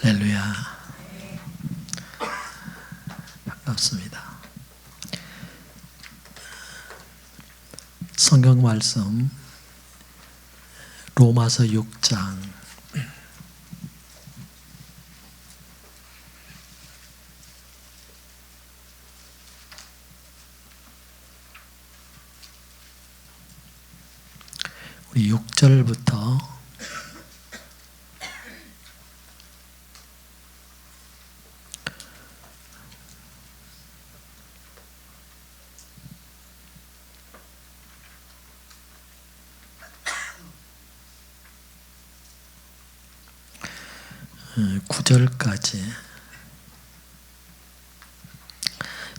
할렐루야. 반갑습니다. 성경 말씀 로마서 6장 우리 6절부터 9절까지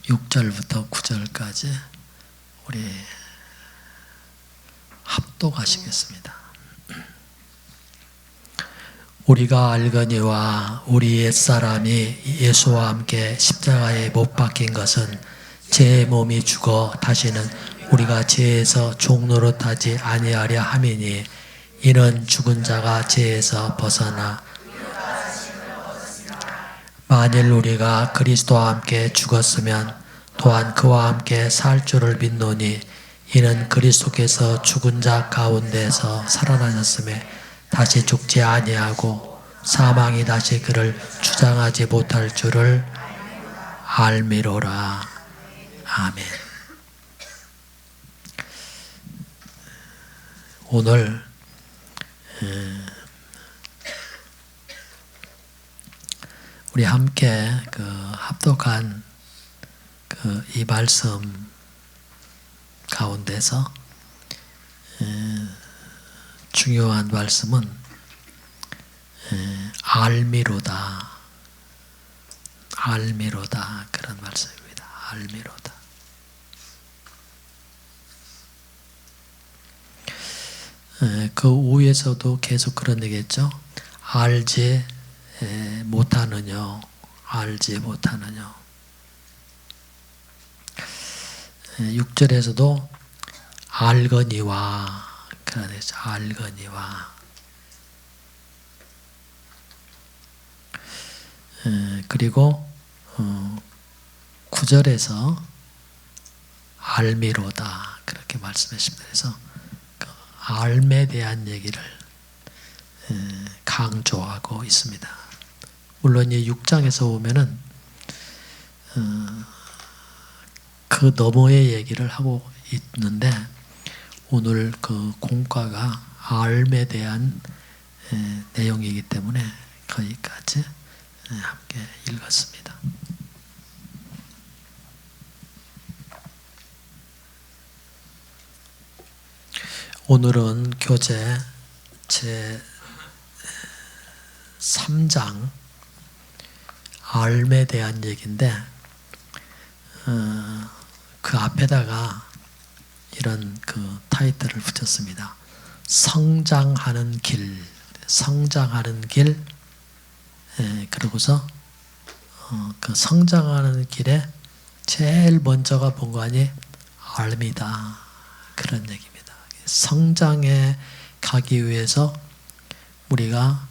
6절부터 9절까지 우리 합독하시겠습니다. 우리가 알거니와 우리 옛사람이 예수와 함께 십자가에 못 박힌 것은 제 몸이 죽어 다시는 우리가 죄에서 종노릇하지 아니하려 함이니 이는 죽은 자가 죄에서 벗어나 만일 우리가 그리스도와 함께 죽었으면 또한 그와 함께 살 줄을 믿노니 이는 그리스도께서 죽은 자 가운데서 살아나셨음에 다시 죽지 아니하고 사망이 다시 그를 주장하지 못할 줄을 알미로라. 아멘. 오늘 우리 함께 합독한 이 말씀 가운데서 중요한 말씀은 알미로다. 알미로다. 그런 말씀입니다. 알미로다. 그 위에서도 계속 그런 얘기했죠. 알지 못하느냐, 알지 못하느냐. 6절에서도 알거니와 그러죠. 알거니와. 그리고 9절에서 알미로다 그렇게 말씀했습니다. 그래서 그 알에 대한 얘기를 강조하고 있습니다. 물론 이 6장에서 보면은 그 너머의 얘기를 하고 있는데 오늘 그 공과가 알에 대한 내용이기 때문에 거기까지 함께 읽었습니다. 오늘은 교재 제 3장 알에 대한 얘기인데 그 앞에다가 이런 그 타이틀을 붙였습니다. 성장하는 길, 성장하는 길. 그러고서 그 성장하는 길에 제일 먼저가 뭔가니 알미다 그런 얘기입니다. 성장해 가기 위해서 우리가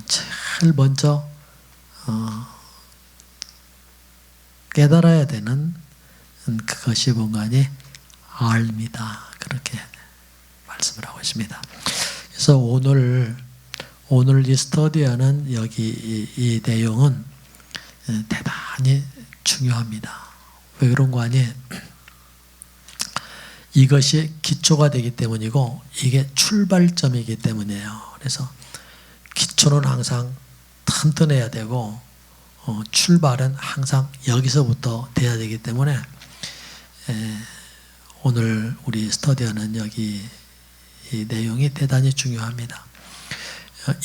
제일 먼저 깨달아야 되는 그것이 뭔가니 알미다 그렇게 말씀을 하고 있습니다. 그래서 오늘 이 스터디하는 여기 이 내용은 대단히 중요합니다. 왜 그런 거 아니? 이것이 기초가 되기 때문이고 이게 출발점이기 때문이에요. 그래서 기초는 항상 튼튼해야 되고 출발은 항상 여기서부터 돼야 되기 때문에 오늘 우리 스터디하는 여기 이 내용이 대단히 중요합니다.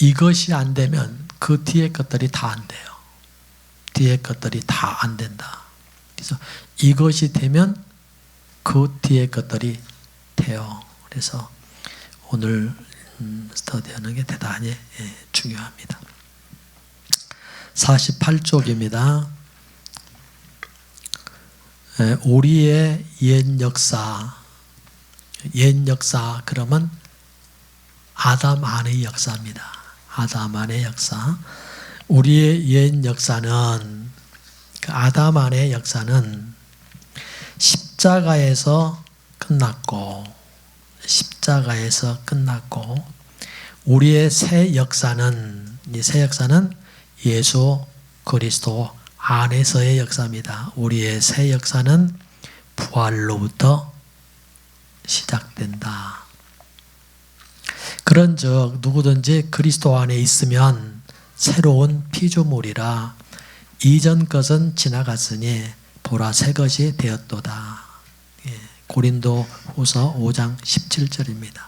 이것이 안 되면 그 뒤에 것들이 다 안 돼요. 뒤에 것들이 다 안 된다. 그래서 이것이 되면 그 뒤에 것들이 돼요. 그래서 오늘 스터디하는 게 대단히 중요합니다. 48쪽입니다. 우리의 옛 역사 그러면 아담 안의 역사입니다. 아담 안의 역사. 우리의 옛 역사는, 그 아담 안의 역사는 십자가에서 끝났고, 우리의 새 역사는, 이 새 역사는 예수 그리스도 안에서의 역사입니다. 우리의 새 역사는 부활로부터 시작된다. 그런즉 누구든지 그리스도 안에 있으면 새로운 피조물이라, 이전 것은 지나갔으니 보라 새 것이 되었도다. 고린도후서 5장 17절입니다.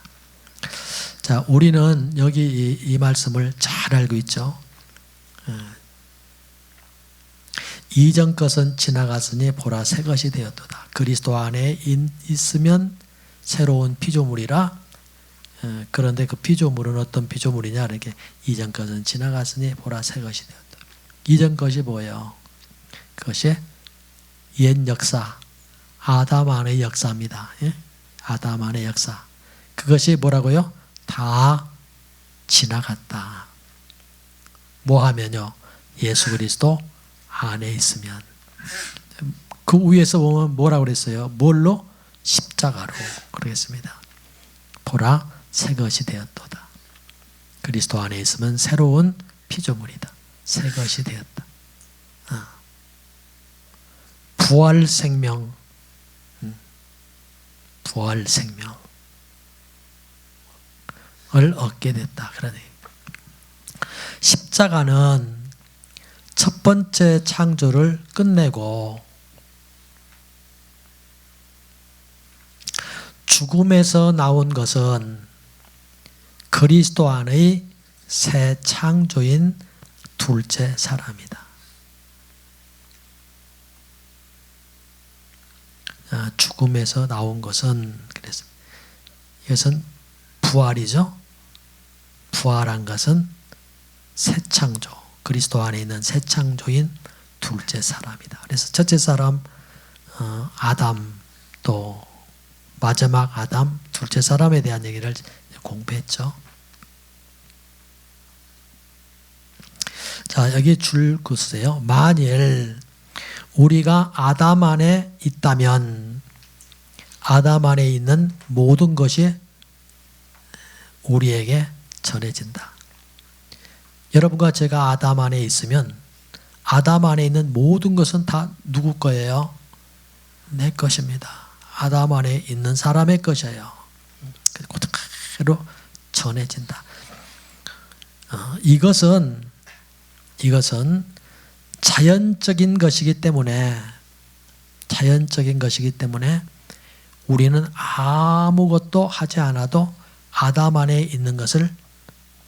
자, 우리는 여기 이 말씀을 잘 알고 있죠. 이전 것은 지나갔으니 보라 새 것이 되었도다. 그리스도 안에 있으면 새로운 피조물이라. 그런데 그 피조물은 어떤 피조물이냐? 이렇게 이전 것은 지나갔으니 보라 새 것이 되었다. 이전 것이 뭐예요? 그것이 옛 역사, 아담 안의 역사입니다. 아담 안의 역사. 그것이 뭐라고요? 다 지나갔다. 뭐 하면요? 예수 그리스도 안에 있으면. 그 위에서 보면 뭐라고 그랬어요? 뭘로? 십자가로 그러겠습니다. 보라 새 것이 되었도다. 그리스도 안에 있으면 새로운 피조물이다. 새 것이 되었다. 부활 생명, 부활 생명을 얻게 됐다. 그러네. 십자가는 첫 번째 창조를 끝내고 죽음에서 나온 것은 그리스도 안의 새 창조인 둘째 사람이다. 죽음에서 나온 것은, 그래서 이것은 부활이죠. 부활한 것은 새 창조, 그리스도 안에 있는 새 창조인 둘째 사람이다. 그래서 첫째 사람 아담, 또 마지막 아담, 둘째 사람에 대한 얘기를 공부했죠. 자, 여기 줄 글쎄요. 만일 우리가 아담 안에 있다면 아담 안에 있는 모든 것이 우리에게 전해진다. 여러분과 제가 아담 안에 있으면 아담 안에 있는 모든 것은 다 누구 거예요? 내 것입니다. 아담 안에 있는 사람의 것이에요. 그대로 전해진다. 이것은 자연적인 것이기 때문에 우리는 아무것도 하지 않아도 아담 안에 있는 것을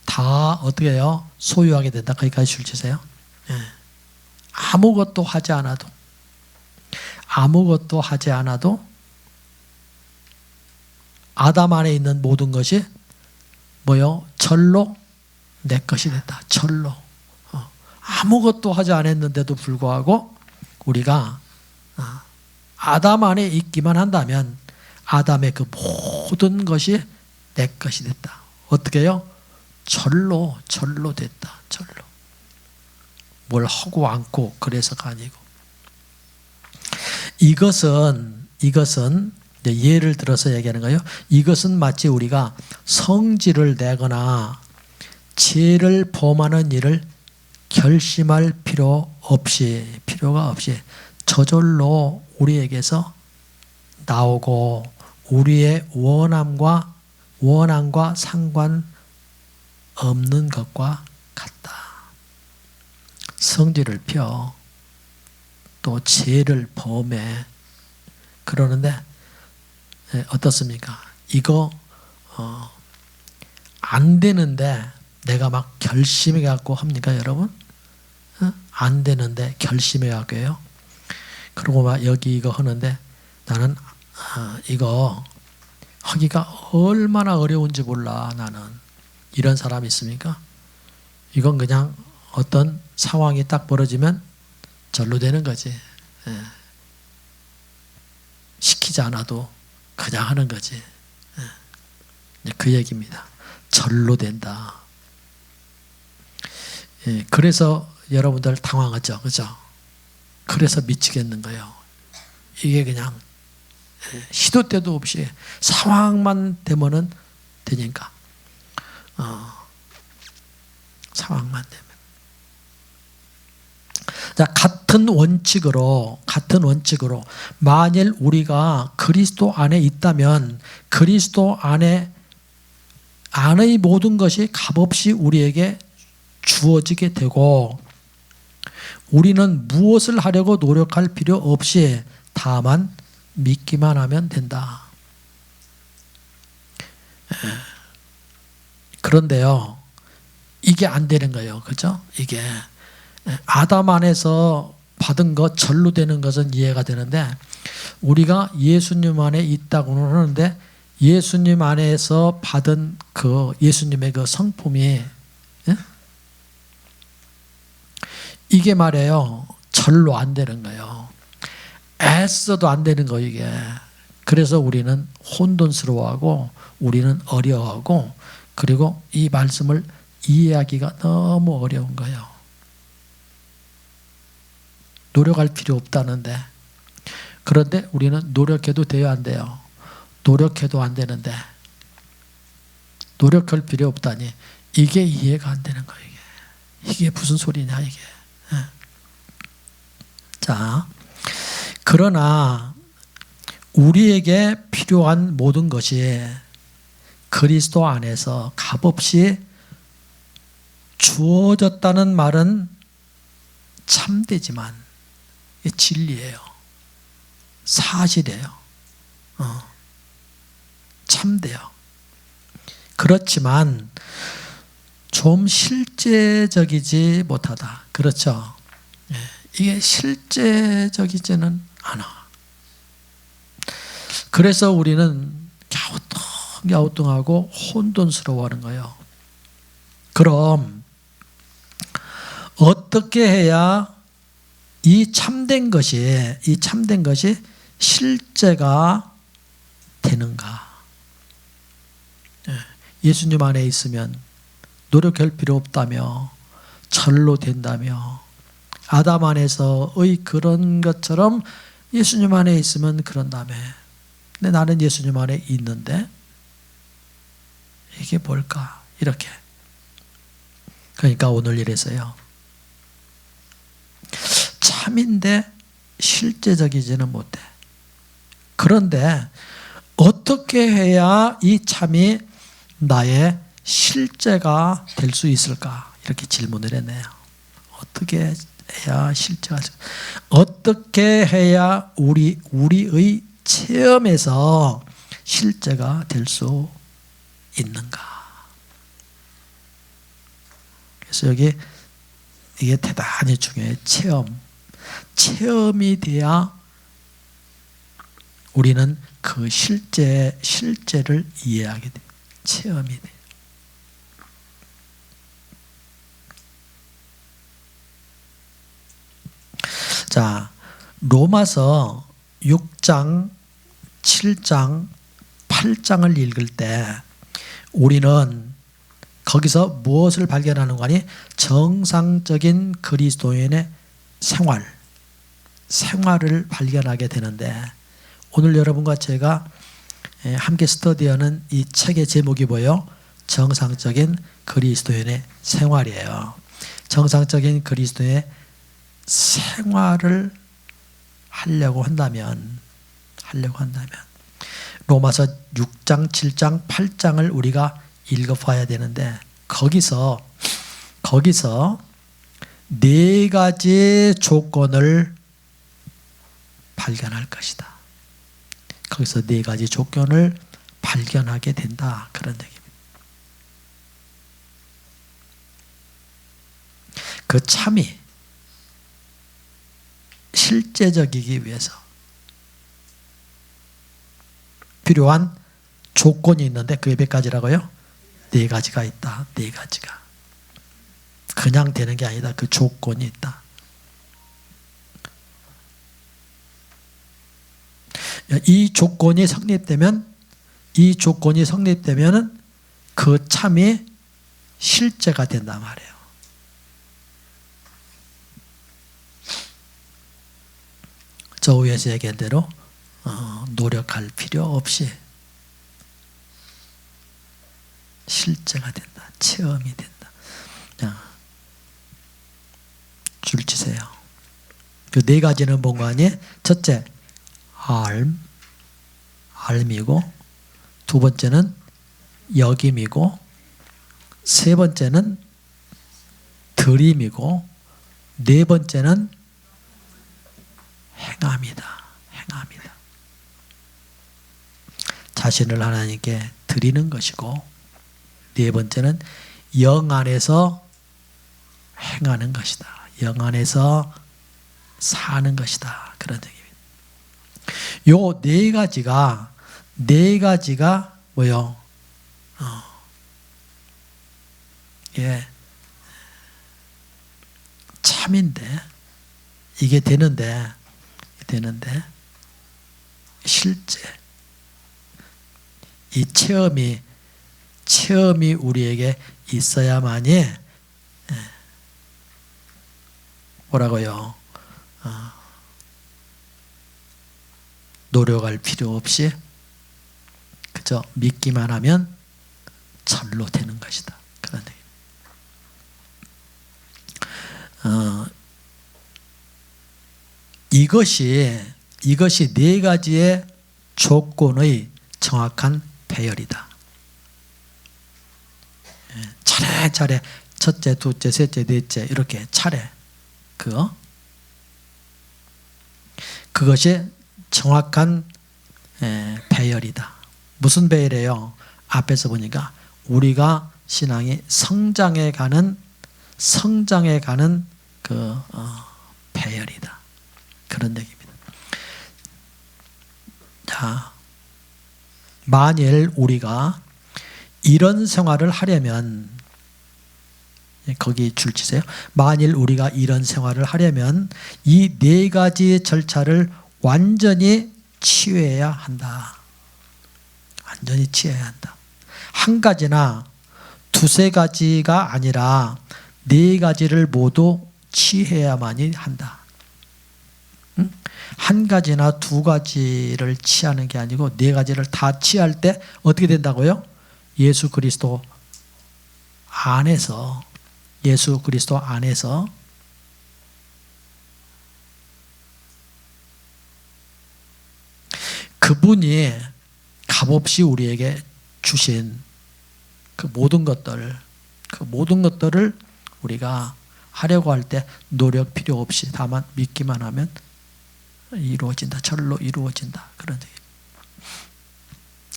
다 어떻게 해요? 소유하게 된다. 거기까지 줄 치세요. 아무것도 하지 않아도 아담 안에 있는 모든 것이 뭐요? 절로 내 것이 됐다. 절로. 아무것도 하지 않았는데도 불구하고 우리가 아담 안에 있기만 한다면 아담의 그 모든 것이 내 것이 됐다. 어떻게 해요? 절로 됐다. 절로. 뭘 하고 않고 그래서가 아니고. 이것은 예를 들어서 얘기하는 거예요. 이것은 마치 우리가 성질을 내거나 죄를 범하는 일을 결심할 필요가 없이 저절로 우리에게서 나오고 우리의 원함과 상관없는 것과 같다. 성질을 펴, 또 죄를 범해. 그러는데 어떻습니까? 이거 안 되는데 내가 막 결심해 갖고 합니까, 여러분? 안 되는데 결심해 갖고 해요. 그리고 막 여기 이거 하는데 나는 이거 하기가 얼마나 어려운지 몰라. 나는 이런 사람 있습니까? 이건 그냥 어떤 상황이 딱 벌어지면 절로 되는 거지. 시키지 않아도 그냥 하는 거지. 그 얘기입니다. 절로 된다. 그래서 여러분들 당황하죠. 그죠? 그래서 미치겠는 거예요. 이게 그냥 시도 때도 없이 상황만 되면은 되니까. 상황만 되면. 자, 같은 원칙으로 만일 우리가 그리스도 안에 있다면 그리스도 안의 모든 것이 값없이 우리에게 주어지게 되고 우리는 무엇을 하려고 노력할 필요 없이 다만 믿기만 하면 된다. 그런데요, 이게 안 되는 거예요. 그죠? 이게 아담 안에서 받은 것, 절로 되는 것은 이해가 되는데 우리가 예수님 안에 있다고는 하는데 예수님 안에서 받은 그 예수님의 그 성품이 이게 말이에요. 절로 안 되는 거예요. 애써도 안 되는 거 이게. 그래서 우리는 혼돈스러워하고 우리는 어려워하고 그리고 이 말씀을 이해하기가 너무 어려운 거예요. 노력할 필요 없다는데 그런데 우리는 노력해도 돼요 안 돼요? 노력해도 안 되는데 노력할 필요 없다니 이게 이해가 안 되는 거예요. 이게 무슨 소리냐 이게. 자, 그러나 우리에게 필요한 모든 것이 그리스도 안에서 값없이 주어졌다는 말은 참되지만 이게 진리예요. 사실이에요. 참돼요. 그렇지만 좀 실제적이지 못하다. 그렇죠? 이게 실제적이지는 않아. 그래서 우리는 갸우뚱하고 혼돈스러워하는 거예요. 그럼 어떻게 해야 이 참된 것이 실제가 되는가? 예수님 안에 있으면 노력할 필요 없다며 절로 된다며 아담 안에서의 그런 것처럼 예수님 안에 있으면 그런다며. 근데 나는 예수님 안에 있는데 이게 뭘까? 이렇게. 그러니까 오늘 이래서요. 참인데 실제적이지는 못해. 그런데 어떻게 해야 이 참이 나의 실제가 될 수 있을까? 이렇게 질문을 했네요. 어떻게 해야 실제가, 어떻게 해야 우리의 체험에서 실제가 될 수 있는가? 그래서 이게 대단히 중요해요. 체험이 돼야 우리는 그 실제를 이해하게 돼요. 체험이 돼요. 자, 로마서 6장, 7장, 8장을 읽을 때 우리는 거기서 무엇을 발견하는 거니? 정상적인 그리스도인의 생활을 발견하게 되는데 오늘 여러분과 제가 함께 스터디하는 이 책의 제목이 뭐예요? 정상적인 그리스도인의 생활이에요. 정상적인 그리스도인의 생활을 하려고 한다면 로마서 6장, 7장, 8장을 우리가 읽어봐야 되는데 거기서 네 가지 조건을 발견할 것이다. 거기서 네 가지 조건을 발견하게 된다. 그런 얘기입니다. 그 참이 실제적이기 위해서 필요한 조건이 있는데 그게 몇 가지라고요? 네 가지가 있다. 네 가지가. 그냥 되는 게 아니다. 그 조건이 있다. 이 조건이 성립되면 그 참이 실제가 된단 말이에요. 조우에서 얘기한 대로 노력할 필요 없이 실제가 된다. 체험이 된다. 줄 치세요. 그 네 가지는 뭔가 아니? 첫째, 알미고, 두 번째는 여김이고, 세 번째는 드림이고, 네 번째는 행함이다. 행함이다. 자신을 하나님께 드리는 것이고, 네 번째는 영 안에서 행하는 것이다. 영 안에서 사는 것이다. 그런 얘기입니다. 요 네 가지가 뭐요? 참인데, 이게 되는데, 실제, 이 체험이 우리에게 있어야만이, 뭐라고요? 노력할 필요 없이 그저 믿기만 하면 절로 되는 것이다. 그런 얘기. 이것이 네 가지의 조건의 정확한 배열이다. 차례 첫째, 둘째, 셋째, 넷째 이렇게 차례 그것이 정확한 배열이다. 무슨 배열이에요? 앞에서 보니까 우리가 신앙이 성장해 가는 그 배열이다. 그런 얘기입니다. 자, 만일 우리가 이런 생활을 하려면, 거기 줄 치세요. 만일 우리가 이런 생활을 하려면 이 네 가지 절차를 완전히 취해야 한다. 완전히 취해야 한다. 한 가지나 두세 가지가 아니라 네 가지를 모두 취해야만이 한다. 한 가지나 두 가지를 취하는 게 아니고 네 가지를 다 취할 때 어떻게 된다고요? 예수 그리스도 안에서 그분이 값없이 우리에게 주신 그 모든 것들을 우리가 하려고 할 때 노력 필요 없이 다만 믿기만 하면 이루어진다. 절로 이루어진다. 그런 얘기.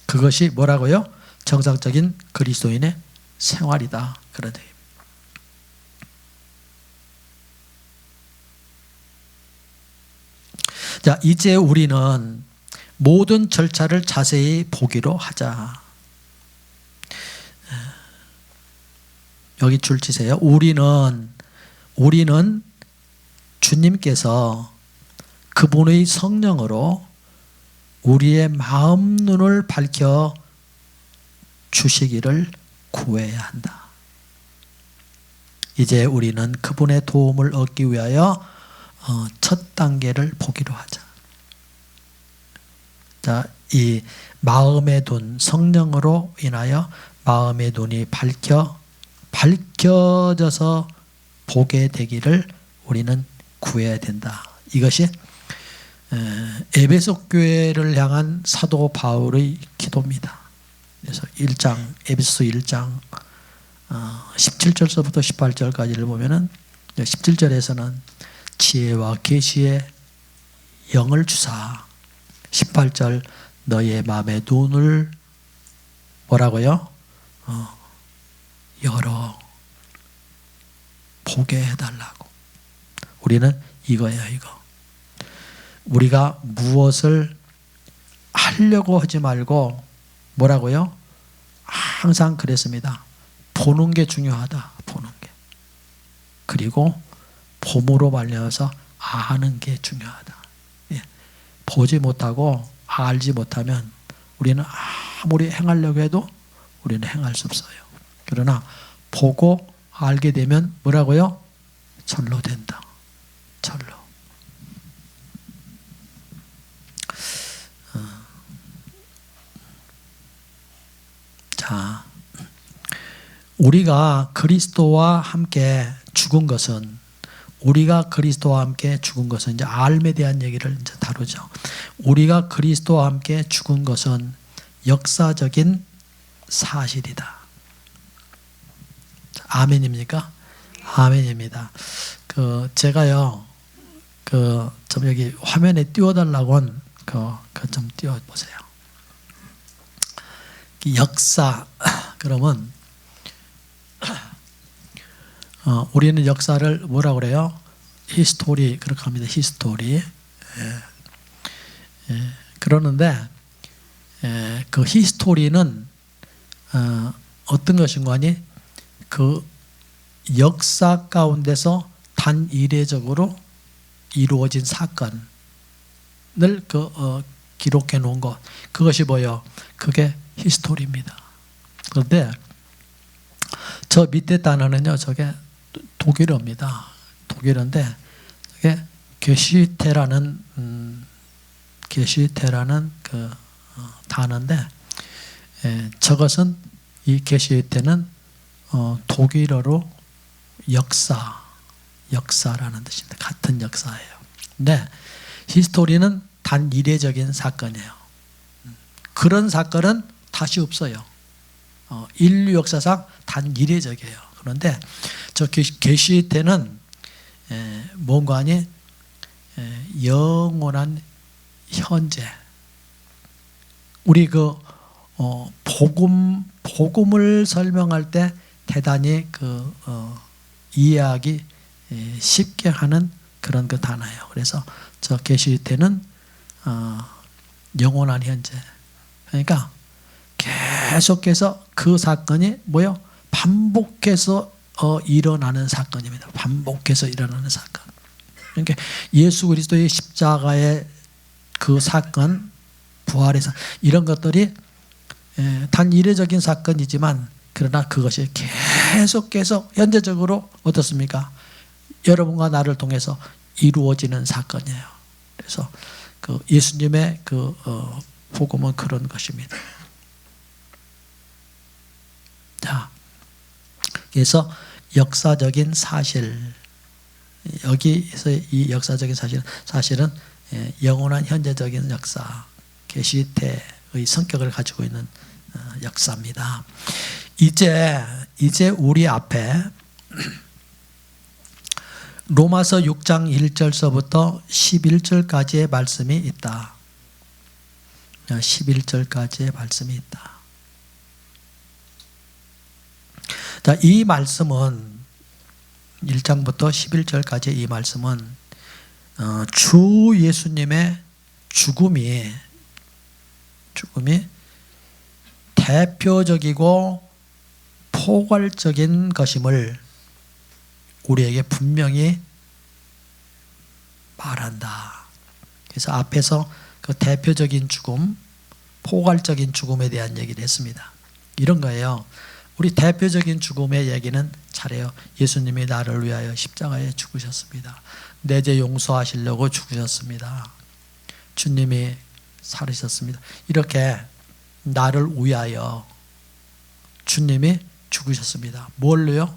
그것이 뭐라고요? 정상적인 그리스도인의 생활이다. 그런 얘기. 자, 이제 우리는 모든 절차를 자세히 보기로 하자. 여기 줄 치세요. 우리는 주님께서 그분의 성령으로 우리의 마음 눈을 밝혀 주시기를 구해야 한다. 이제 우리는 그분의 도움을 얻기 위하여 첫 단계를 보기로 하자. 자, 이 마음의 눈, 성령으로 인하여 마음의 눈이 밝혀져서 보게 되기를 우리는 구해야 된다. 이것이 에베소 교회를 향한 사도 바울의 기도입니다. 그래서 에베소 1장 17절서부터 18절까지를 보면은 17절에서는 지혜와 계시의 영을 주사, 18절 너의 마음의 눈을 뭐라고요? 열어 보게 해달라고. 우리는 이거예요, 이거. 우리가 무엇을 하려고 하지 말고 뭐라고요? 항상 그랬습니다. 보는 게 중요하다. 보는 게. 그리고 봄으로 말려서 아는 게 중요하다. 예. 보지 못하고 알지 못하면 우리는 아무리 행하려고 해도 우리는 행할 수 없어요. 그러나 보고 알게 되면 뭐라고요? 절로 된다. 절로. 우리가 그리스도와 함께 죽은 것은 이제 알에 대한 얘기를 이제 다루죠. 우리가 그리스도와 함께 죽은 것은 역사적인 사실이다. 아멘입니까? 아멘입니다. 제가요, 좀 여기 화면에 띄워달라고 한 좀 띄워보세요. 역사, 그러면, 우리는 역사를 뭐라고 그래요? 히스토리, 그렇게 합니다. 히스토리. 그러는데, 그 히스토리는, 어떤 것인 거니? 그 역사 가운데서 단 이례적으로 이루어진 사건을 기록해 놓은 것, 그것이 뭐예요? 그게 히스토리입니다. 그런데 저 밑에 단어는요, 저게 독일어입니다. 독일어인데 저게 게시테라는 그 단어인데, 저것은 이 게시테는 독일어로 역사라는 뜻입니다. 같은 역사예요. 근데 히스토리는 단 이례적인 사건이에요. 그런 사건은 다시 없어요. 인류 역사상 단 이례적이에요. 그런데 저 계시때는 뭔가 하니 영원한 현재. 우리 복음을 설명할 때 대단히 이해하기 쉽게 하는 그런 단어예요. 그래서 저 계시때는 영원한 현재. 그러니까 계속해서 그 사건이 뭐요? 반복해서 일어나는 사건입니다. 반복해서 일어나는 사건. 그러니까 예수 그리스도의 십자가의 그 사건, 부활의 사건, 이런 것들이 단 이례적인 사건이지만, 그러나 그것이 계속해서 현재적으로 어떻습니까? 여러분과 나를 통해서 이루어지는 사건이에요. 그래서 예수님의 복음은 그런 것입니다. 자, 그래서 역사적인 사실, 여기서 이 역사적인 사실은 영원한 현재적인 역사, 계시태의 성격을 가지고 있는 역사입니다. 이제 우리 앞에 로마서 6장 1절서부터 11절까지의 말씀이 있다. 11절까지의 말씀이 있다. 자, 이 말씀은 1장부터 11절까지 이 말씀은 주 예수님의 죽음이 대표적이고 포괄적인 것임을 우리에게 분명히 말한다. 그래서 앞에서 그 대표적인 죽음, 포괄적인 죽음에 대한 얘기를 했습니다. 이런 거예요. 우리 대표적인 죽음의 얘기는 잘해요. 예수님이 나를 위하여 십자가에 죽으셨습니다. 내 죄 용서하시려고 죽으셨습니다. 주님이 살으셨습니다. 이렇게 나를 위하여 주님이 죽으셨습니다. 뭘로요?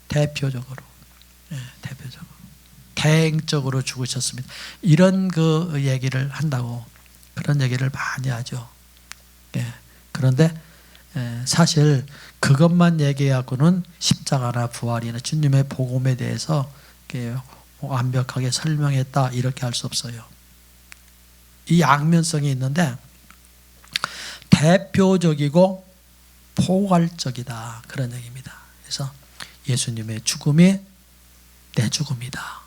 대표적으로. 대표적으로. 대행적으로 죽으셨습니다. 이런 얘기를 한다고, 그런 얘기를 많이 하죠. 그런데 사실 그것만 얘기하고는 십자가나 부활이나 주님의 복음에 대해서 완벽하게 설명했다, 이렇게 할 수 없어요. 이 양면성이 있는데 대표적이고 포괄적이다, 그런 얘기입니다. 그래서 예수님의 죽음이 내 죽음이다.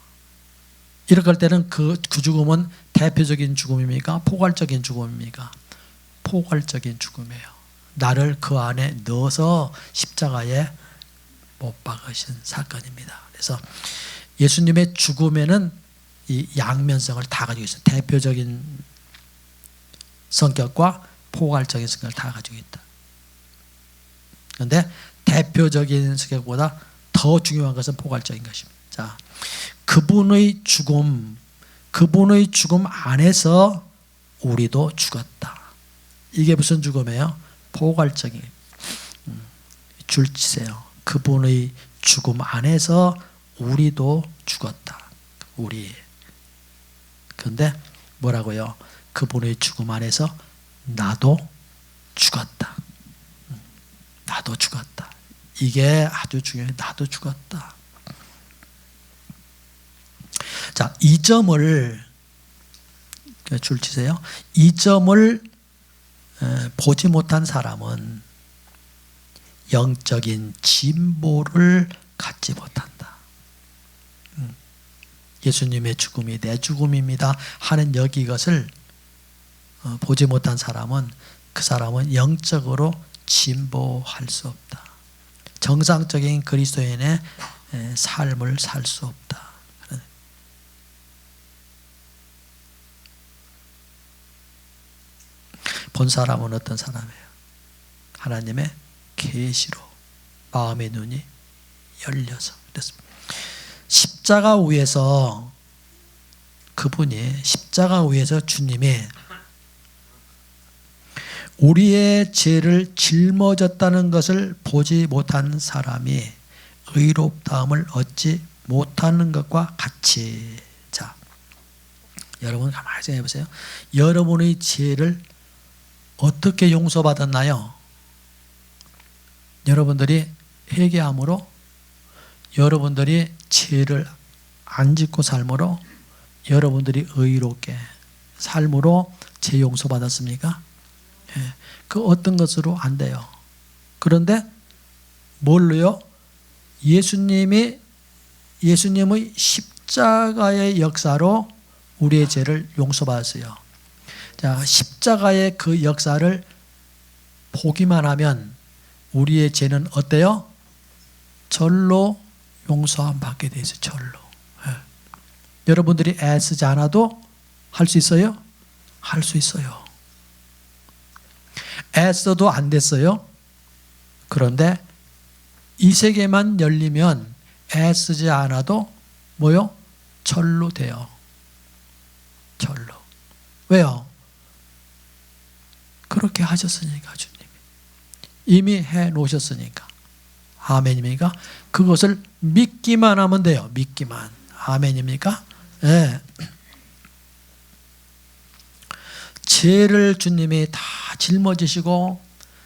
이렇게 할 때는 그 죽음은 대표적인 죽음입니까? 포괄적인 죽음입니까? 포괄적인 죽음이에요. 나를 그 안에 넣어서 십자가에 못 박으신 사건입니다. 그래서 예수님의 죽음에는 이 양면성을 다 가지고 있어요. 대표적인 성격과 포괄적인 성격을 다 가지고 있다. 그런데 대표적인 성격보다 더 중요한 것은 포괄적인 것입니다. 자, 그분의 죽음 안에서 우리도 죽었다. 이게 무슨 죽음이에요? 포괄적인. 줄치세요. 그분의 죽음 안에서 우리도 죽었다. 우리. 그런데 뭐라고요? 그분의 죽음 안에서 나도 죽었다. 나도 죽었다. 이게 아주 중요해요. 나도 죽었다. 자, 이 점을 줄치세요. 이 점을 보지 못한 사람은 영적인 진보를 갖지 못한다. 예수님의 죽음이 내 죽음입니다 하는 여기 이것을 보지 못한 사람은 그 사람은 영적으로 진보할 수 없다. 정상적인 그리스도인의 삶을 살 수 없다. 본 사람은 어떤 사람이에요? 하나님의 계시로 마음의 눈이 열려서 그랬습니다. 십자가 위에서 그분이 십자가 위에서 주님이 우리의 죄를 짊어졌다는 것을 보지 못한 사람이 의롭다함을 얻지 못하는 것과 같이. 자, 여러분 가만히 생각해 보세요. 여러분의 죄를 어떻게 용서받았나요? 여러분들이 회개함으로, 여러분들이 죄를 안 짓고 삶으로, 여러분들이 의롭게 삶으로 죄 용서받았습니까? 예, 그 어떤 것으로 안 돼요. 그런데 뭘로요? 예수님의 십자가의 역사로 우리의 죄를 용서받았어요. 자, 십자가의 그 역사를 보기만 하면 우리의 죄는 어때요? 절로 용서함 받게 돼 있어요. 절로. 예. 여러분들이 애쓰지 않아도 할 수 있어요? 할 수 있어요. 애써도 안 됐어요. 그런데 이 세계만 열리면 애쓰지 않아도 뭐요? 절로 돼요. 절로. 왜요? 그렇게 하셨으니까 주님이. 이미 해 놓으셨으니까. 아멘입니까? 그것을 믿기만 하면 돼요. 믿기만. 아멘입니까? 네. 죄를 주님이 다 짊어지시고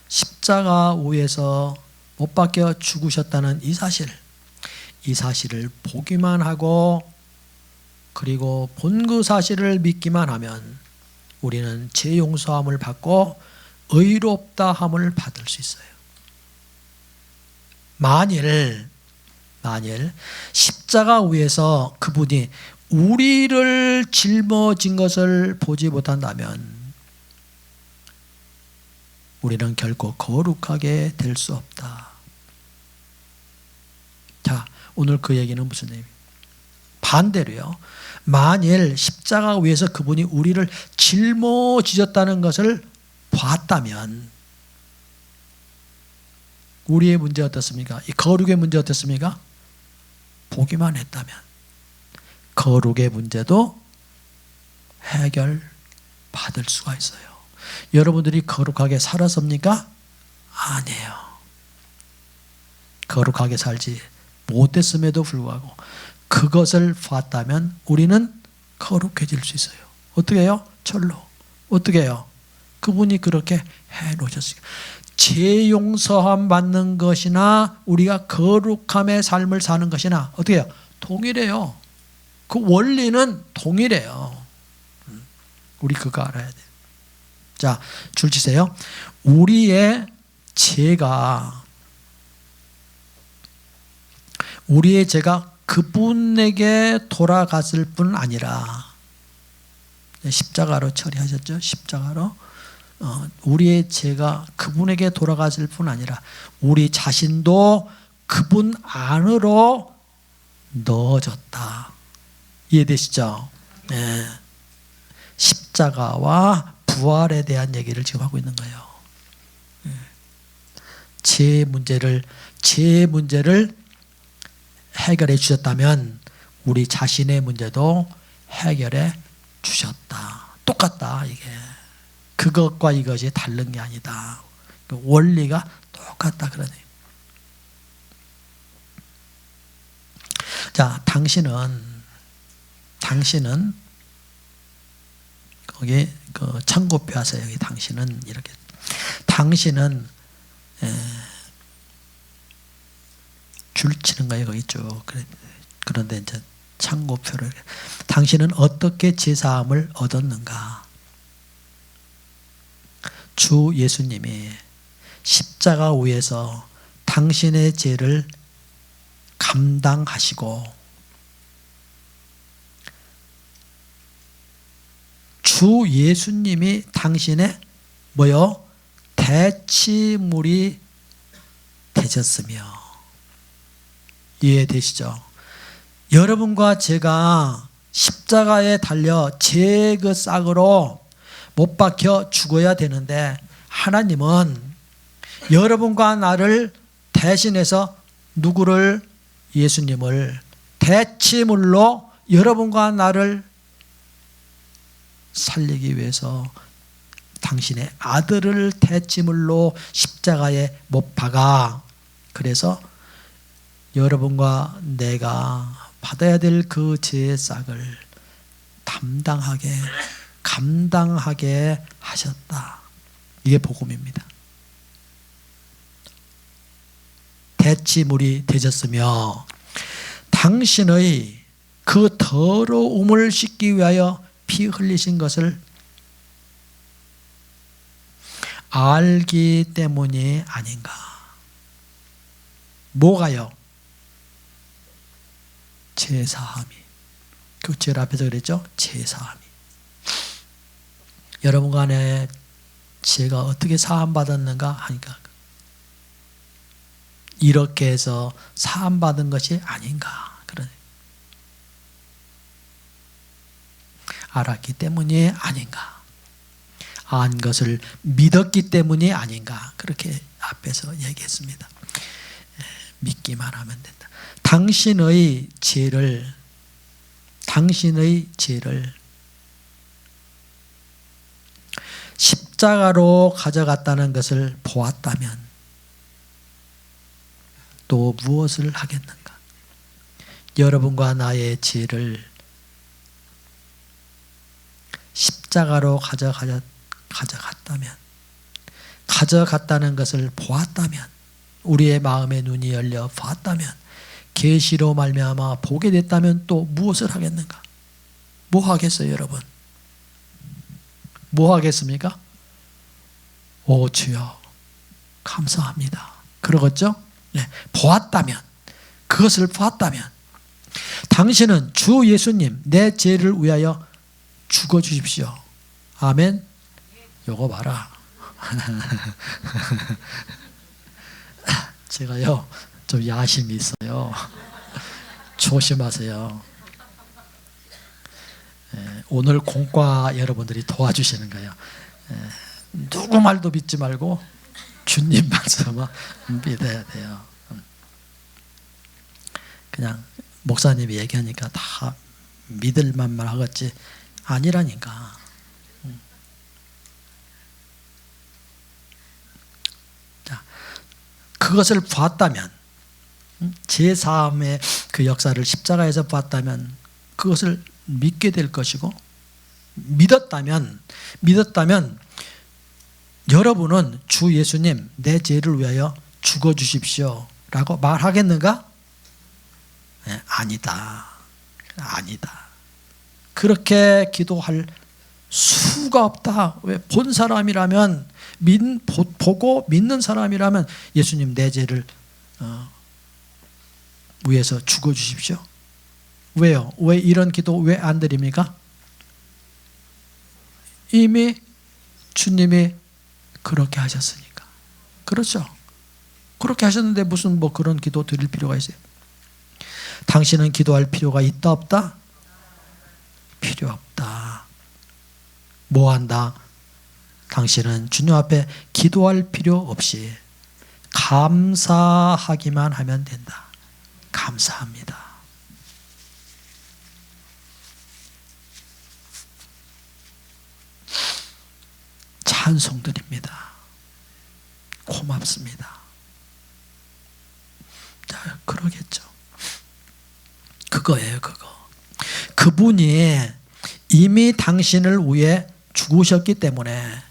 십자가 위에서 못 박혀 죽으셨다는 이 사실을 보기만 하고 그리고 본 그 사실을 믿기만 하면 우리는 죄 용서함을 받고 의롭다함을 받을 수 있어요. 만일 십자가 위에서 그분이 우리를 짊어진 것을 보지 못한다면 우리는 결코 거룩하게 될 수 없다. 자, 오늘 그 얘기는 무슨 얘기예요? 반대로요. 만일 십자가 위에서 그분이 우리를 짊어지셨다는 것을 봤다면 우리의 문제 어떻습니까? 이 거룩의 문제 어떻습니까? 보기만 했다면 거룩의 문제도 해결받을 수가 있어요. 여러분들이 거룩하게 살았습니까? 아니에요. 거룩하게 살지 못했음에도 불구하고 그것을 봤다면 우리는 거룩해질 수 있어요. 어떻게 해요? 절로. 어떻게 해요? 그분이 그렇게 해놓으셨어요. 죄 용서함 받는 것이나 우리가 거룩함의 삶을 사는 것이나 어떻게 해요? 동일해요. 그 원리는 동일해요. 우리 그거 알아야 돼요. 자, 줄 치세요. 우리의 죄가 그분에게 돌아갔을 뿐 아니라 십자가로 처리하셨죠. 십자가로 우리의 죄가 그분에게 돌아갔을 뿐 아니라 우리 자신도 그분 안으로 넣어졌다. 이해되시죠? 네. 십자가와 부활에 대한 얘기를 지금 하고 있는 거예요. 죄 문제를 해결해 주셨다면 우리 자신의 문제도 해결해 주셨다. 똑같다. 이게 그것과 이것이 다른 게 아니다. 원리가 똑같다 그러네. 자, 당신은 거기 그 천고표 하세요. 여기 당신은 이렇게. 당신은 줄 치는 거예요. 거기 쭉. 그런데 이제 참고표를. 당신은 어떻게 제사함을 얻었는가? 주 예수님이 십자가 위에서 당신의 죄를 감당하시고 주 예수님이 당신의 뭐요? 대치물이 되셨으며. 이해되시죠? 여러분과 제가 십자가에 달려 제 그 싹으로 못 박혀 죽어야 되는데 하나님은 여러분과 나를 대신해서 누구를? 예수님을 대치물로 여러분과 나를 살리기 위해서 당신의 아들을 대치물로 십자가에 못 박아. 그래서 여러분과 내가 받아야 될 그 죄의 싹을 감당하게 하셨다. 이게 복음입니다. 대치물이 되셨으며 당신의 그 더러움을 씻기 위하여 피 흘리신 것을 알기 때문이 아닌가. 뭐가요? 제사함이. 그 제일 앞에서 그랬죠? 제사함이. 여러분 간에 제가 어떻게 사함받았는가 하니까 이렇게 해서 사함받은 것이 아닌가. 그런 알았기 때문이 아닌가. 안 것을 믿었기 때문이 아닌가. 그렇게 앞에서 얘기했습니다. 믿기만 하면 된다. 당신의 죄를 십자가로 가져갔다는 것을 보았다면 또 무엇을 하겠는가? 여러분과 나의 죄를 십자가로 가져갔다는 것을 보았다면, 우리의 마음의 눈이 열려 보았다면, 계시로 말미암아 보게 됐다면 또 무엇을 하겠는가? 뭐 하겠어요, 여러분? 뭐 하겠습니까? 오 주여 감사합니다. 그러겠죠? 네, 보았다면, 그것을 보았다면 당신은 주 예수님 내 죄를 위하여 죽어주십시오. 아멘. 요거 봐라. 제가요 좀 야심이 있어요. 조심하세요. 오늘 공과 여러분들이 도와주시는 거예요. 누구 말도 믿지 말고 주님 말씀만 믿어야 돼요. 그냥 목사님이 얘기하니까 다 믿을 만만 하겠지 아니라니까. 자, 그것을 봤다면, 제3의 그 역사를 십자가에서 봤다면 그것을 믿게 될 것이고, 믿었다면 여러분은 주 예수님 내 죄를 위하여 죽어주십시오 라고 말하겠는가? 네, 아니다. 그렇게 기도할 수가 없다. 왜? 본 사람이라면, 보고 믿는 사람이라면 예수님 내 죄를 위해서 죽어주십시오. 왜요? 왜 이런 기도 왜 안 드립니까? 이미 주님이 그렇게 하셨으니까. 그렇죠? 그렇게 하셨는데 무슨 뭐 그런 기도 드릴 필요가 있어요? 당신은 기도할 필요가 있다 없다? 필요 없다. 뭐 한다? 당신은 주님 앞에 기도할 필요 없이 감사하기만 하면 된다. 감사합니다. 찬송드립니다. 고맙습니다. 자, 그러겠죠. 그거예요, 그거. 그분이 이미 당신을 위해 죽으셨기 때문에,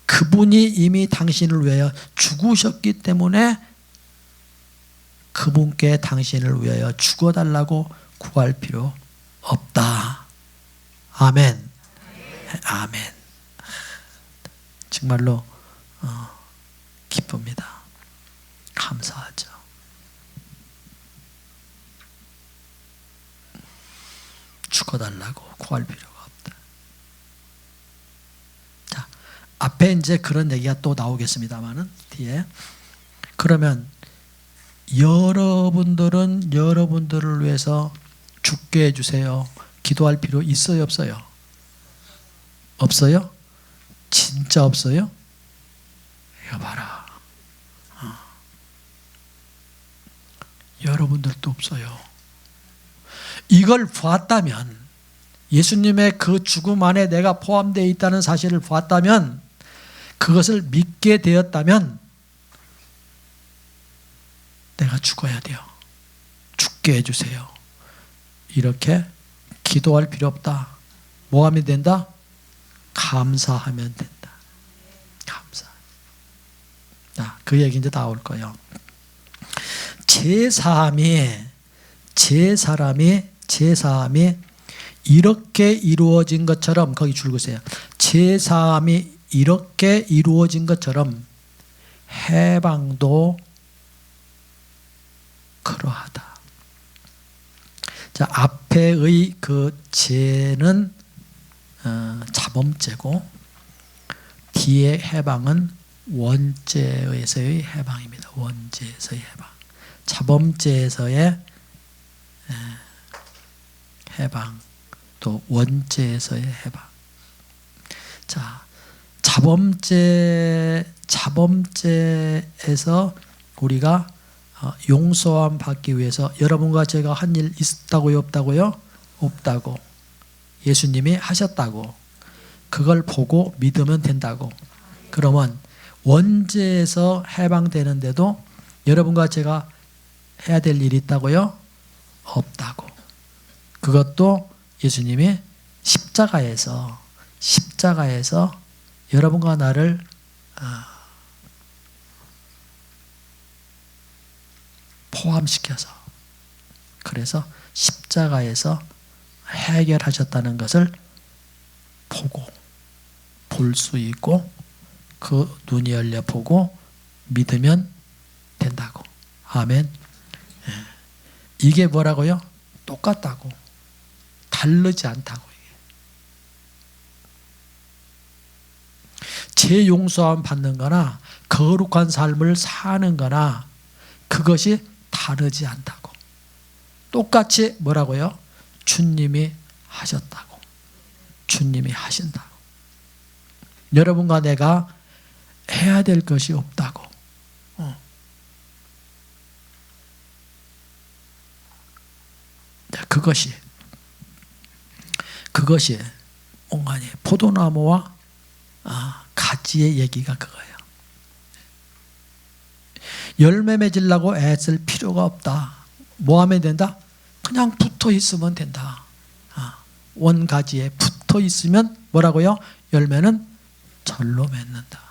그분이 이미 당신을 위하여 죽으셨기 때문에 그분께 당신을 위하여 죽어달라고 구할 필요 없다. 아멘. 아멘. 정말로 기쁩니다. 감사하죠. 죽어달라고 구할 필요가 없다. 자, 앞에 이제 그런 얘기가 또 나오겠습니다만은 뒤에. 그러면 여러분들은 여러분들을 위해서 죽게 해주세요. 기도할 필요 있어요, 없어요? 없어요? 진짜 없어요? 이거 봐라. 여러분들도 없어요. 이걸 보았다면, 예수님의 그 죽음 안에 내가 포함되어 있다는 사실을 보았다면, 그것을 믿게 되었다면 내가 죽어야 돼요. 죽게 해주세요. 이렇게 기도할 필요 없다. 뭐 하면 된다? 감사하면 된다. 감사. 자, 그 얘기 이제 나올 거예요. 제사함이 이렇게 이루어진 것처럼, 거기 줄거세요. 제사함이 이렇게 이루어진 것처럼 해방도 그러하다. 자, 앞에의 그 죄는 자범죄고, 뒤에 해방은 원죄에서의 해방입니다. 원죄에서의 해방. 자범죄에서의 해방, 또 원죄에서의 해방. 자, 자범죄에서 우리가 용서함 받기 위해서, 여러분과 제가 한 일 있다고요, 없다고요? 없다고. 예수님이 하셨다고. 그걸 보고 믿으면 된다고. 그러면 원죄에서 해방되는데도 여러분과 제가 해야 될 일이 있다고요? 없다고. 그것도 예수님이 십자가에서 여러분과 나를 포함시켜서, 그래서 십자가에서 해결하셨다는 것을 보고, 볼 수 있고, 그 눈이 열려 보고 믿으면 된다고. 아멘. 이게 뭐라고요? 똑같다고. 다르지 않다고. 죄 용서함 받는 거나 거룩한 삶을 사는 거나 그것이 다르지 않다고. 똑같이 뭐라고요? 주님이 하셨다고. 주님이 하신다고. 여러분과 내가 해야 될 것이 없다고. 그것이 온간히 포도나무와 가지의 얘기가 그거예요. 열매 맺으려고 애쓸 필요가 없다. 뭐 하면 된다? 그냥 붙어 있으면 된다. 원가지에 붙어 있으면 뭐라고요? 열매는 절로 맺는다.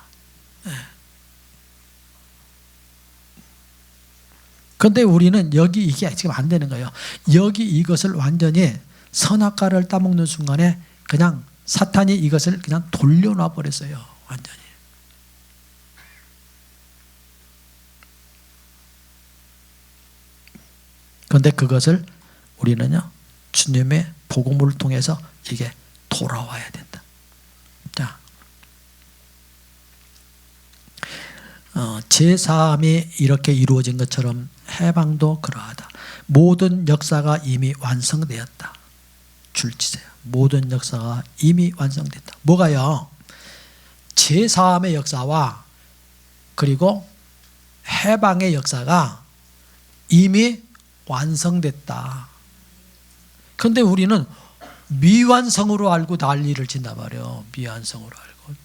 그런데 우리는 여기 이게 지금 안 되는 거예요. 여기 이것을 완전히 선악과를 따먹는 순간에 그냥 사탄이 이것을 그냥 돌려놔 버렸어요. 완전히. 그런데 그것을 우리는요, 주님의 복음을 통해서 이게 돌아와야 된다. 자, 제사함이 이렇게 이루어진 것처럼 해방도 그러하다. 모든 역사가 이미 완성되었다. 줄치세요. 모든 역사가 이미 완성됐다. 뭐가요? 제사함의 역사와 그리고 해방의 역사가 이미 완성됐다. 그런데 우리는 미완성으로 알고 난리를 친단 말이에요. 미완성으로 알고.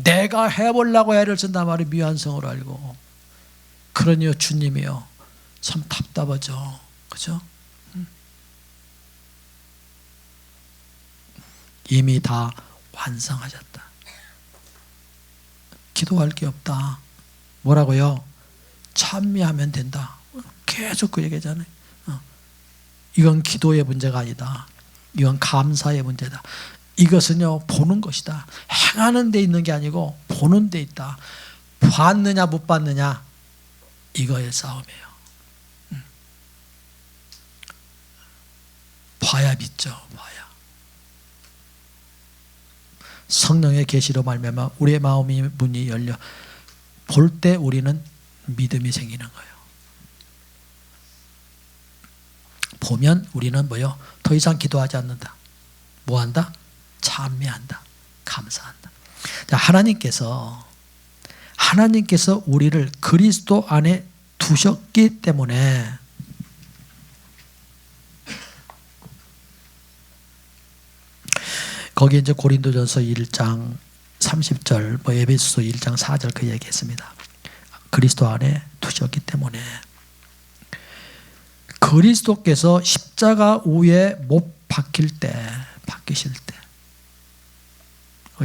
내가 해보려고 애를 쓴단 말이에요. 미완성으로 알고. 그러니요, 주님이요, 참 답답하죠. 그죠? 이미 다 완성하셨다. 기도할 게 없다. 뭐라고요? 찬미하면 된다. 계속 그 얘기잖아요. 이건 기도의 문제가 아니다. 이건 감사의 문제다. 이것은요, 보는 것이다. 행하는 데 있는 게 아니고 보는 데 있다. 받느냐 못 받느냐, 이거의 싸움이에요. 봐야 믿죠. 봐야. 성령의 계시로 말미암아 우리의 마음이 문이 열려 볼 때 우리는 믿음이 생기는 거예요. 보면 우리는 뭐요? 더 이상 기도하지 않는다. 뭐 한다? 찬미한다. 감사한다. 자, 하나님께서 우리를 그리스도 안에 두셨기 때문에 거기에 이제 고린도전서 1장 30절, 에베소서 1장 4절 그 얘기했습니다. 그리스도 안에 두셨기 때문에 그리스도께서 십자가 위에 못 박히실 때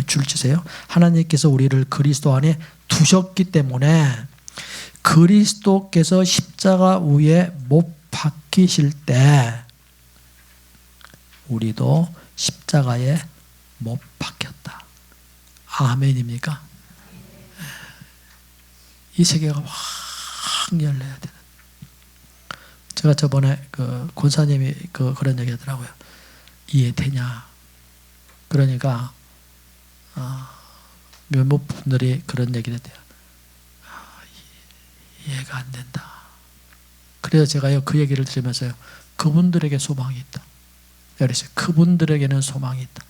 줄 치세요. 하나님께서 우리를 그리스도 안에 두셨기 때문에 그리스도께서 십자가 위에 못 박히실 때 우리도 십자가에 못 박혔다. 아멘입니까? 이 세계가 확 열려야 되는. 제가 저번에 그 권사님이 그런 얘기 하더라고요. 이해되냐? 그러니까 몇몇 분들이 그런 얘기를 했대요. 이해가 안 된다. 그래서 제가요, 그 얘기를 들으면서요, 그분들에게 소망이 있다. 그래서 그분들에게는 소망이 있다.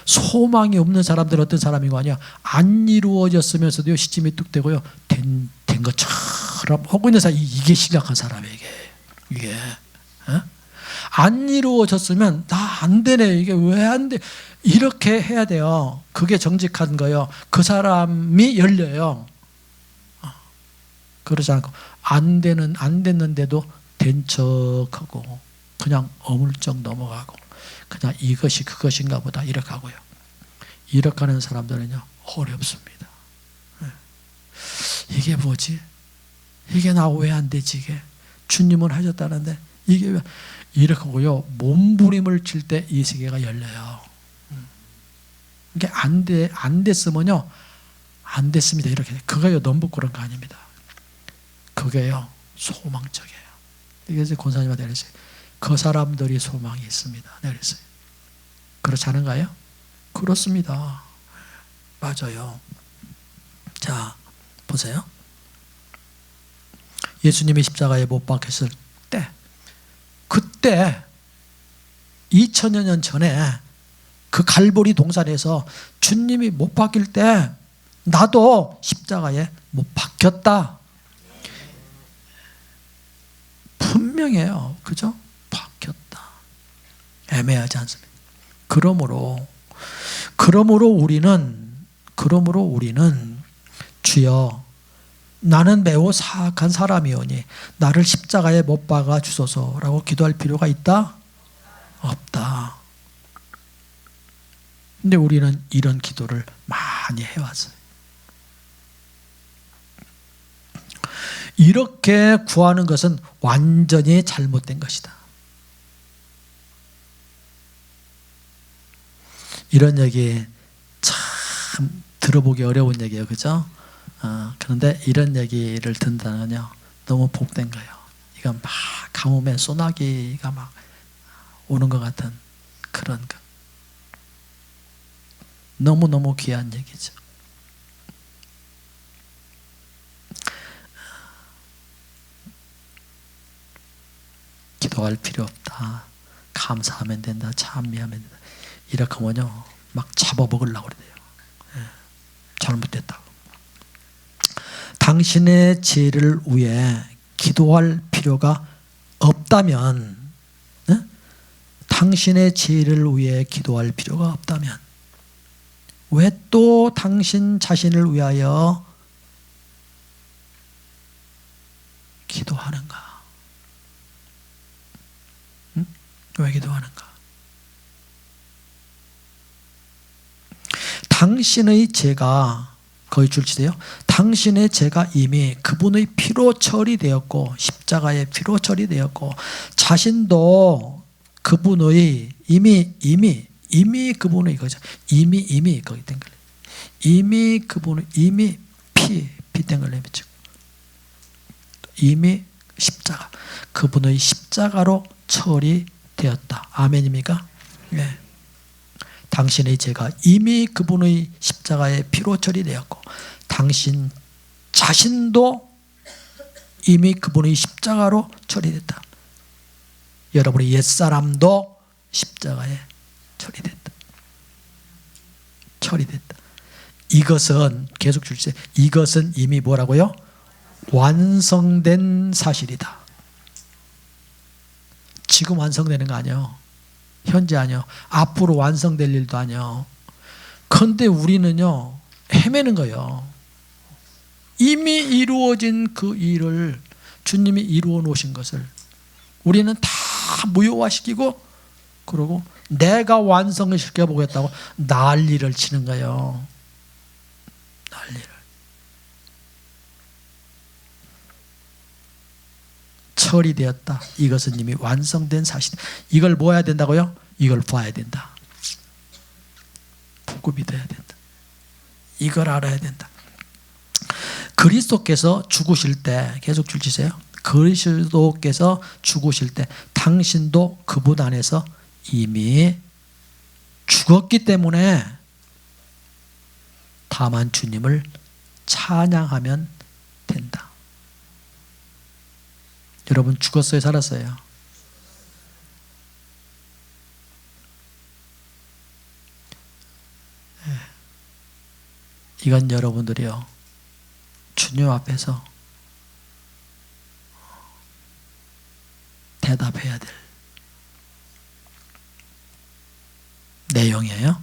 소망이 없는 사람들은 어떤 사람이고 아니야? 안 이루어졌으면서도 시침이 뚝 되고요, 된 것처럼 하고 있는 사람, 이게 심각한 사람에게. 이게 안 이루어졌으면 나 안 되네, 이게 왜 안 돼, 이렇게 해야 돼요. 그게 정직한 거예요. 그 사람이 열려요. 그러지 않고 안 됐는데도 된 척하고 그냥 어물쩍 넘어가고 그냥 이것이 그것인가 보다 이렇게 하고요. 이렇게 하는 사람들은요, 어렵습니다. 이게 뭐지? 이게 나 왜 안 되지? 이게 주님은 하셨다는데 이게 왜 이렇게 하고요, 몸부림을 칠 때 이 세계가 열려요. 이게 안 됐으면요, 안 됐습니다. 이렇게. 그거요, 너무 부끄러운 거 아닙니다. 그게요, 소망적이에요. 이게 이제 권사님한테 그랬어요. 그 사람들이 소망이 있습니다. 그랬어요. 그렇지 않은가요? 그렇습니다. 맞아요. 자, 보세요. 예수님이 십자가에 못 박혔을 때, 그때 2000여 년 전에 그 갈보리 동산에서 주님이 못 박힐 때 나도 십자가에 못 박혔다. 분명해요. 그죠? 박혔다. 애매하지 않습니다. 그러므로 우리는 주여, 나는 매우 사악한 사람이오니 나를 십자가에 못 박아 주소서라고 기도할 필요가 있다? 없다. 근데 우리는 이런 기도를 많이 해왔어요. 이렇게 구하는 것은 완전히 잘못된 것이다. 이런 얘기 참 들어보기 어려운 얘기예요. 그죠? 그런데 이런 얘기를 듣는다면요, 너무 복된 거예요. 이건 막 가뭄에 소나기가 막 오는 것 같은 그런 거. 너무너무 귀한 얘기죠. 기도할 필요 없다. 감사하면 된다. 찬미하면 된다. 이렇게 하면요, 막 잡아먹으려고 그래요. 잘못됐다고. 당신의 죄를 위해 기도할 필요가 없다면, 당신의 죄를 위해 기도할 필요가 없다면 왜 또 당신 자신을 위하여 기도하는가? 왜 기도하는가? 당신의 죄가, 거기 줄치세요. 당신의 죄가 이미 그분의 피로 처리되었고 십자가의 피로 처리되었고 자신도 그분의 이미 그분의 거죠. 이미 거기 땡글래. 이미 그분의 피 땡글래 미치고 이미 십자가 그분의 십자가로 처리되었다. 아멘입니까? 네. 당신의 죄가 이미 그분의 십자가의 피로 처리되었고 당신 자신도 이미 그분의 십자가로 처리됐다. 여러분의 옛사람도 십자가에 처리됐다. 이것은 계속 줄세. 이것은 이미 뭐라고요? 완성된 사실이다. 지금 완성되는 거 아니에요. 현재 아니요. 앞으로 완성될 일도 아니요. 그런데 우리는요 헤매는 거예요. 이미 이루어진 그 일을 주님이 이루어 놓으신 것을 우리는 다 무효화시키고 그러고 내가 완성을 시켜보겠다고 난리를 치는 거예요. 난리를. 처리되었다. 이것은 이미 완성된 사실. 이걸 뭐 해야 된다고요? 이걸 봐야 된다. 보고 믿어야 된다. 이걸 알아야 된다. 그리스도께서 죽으실 때 계속 줄지세요. 그리스도께서 죽으실 때 당신도 그분 안에서 이미 죽었기 때문에 다만 주님을 찬양하면 된다. 여러분 죽었어요? 살았어요? 이건 여러분들이요 주님 앞에서 대답해야 될 내용이에요.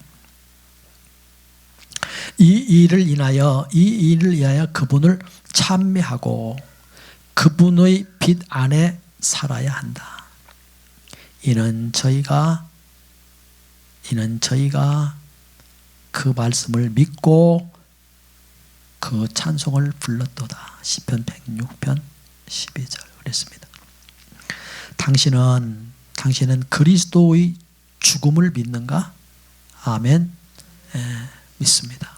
이 일을 인하여 그분을 찬미하고 그분의 빛 안에 살아야 한다. 이는 저희가 그 말씀을 믿고 그 찬송을 불렀도다. 시편 106편 12절 그랬습니다. 당신은 그리스도의 죽음을 믿는가? 아멘. 믿습니다.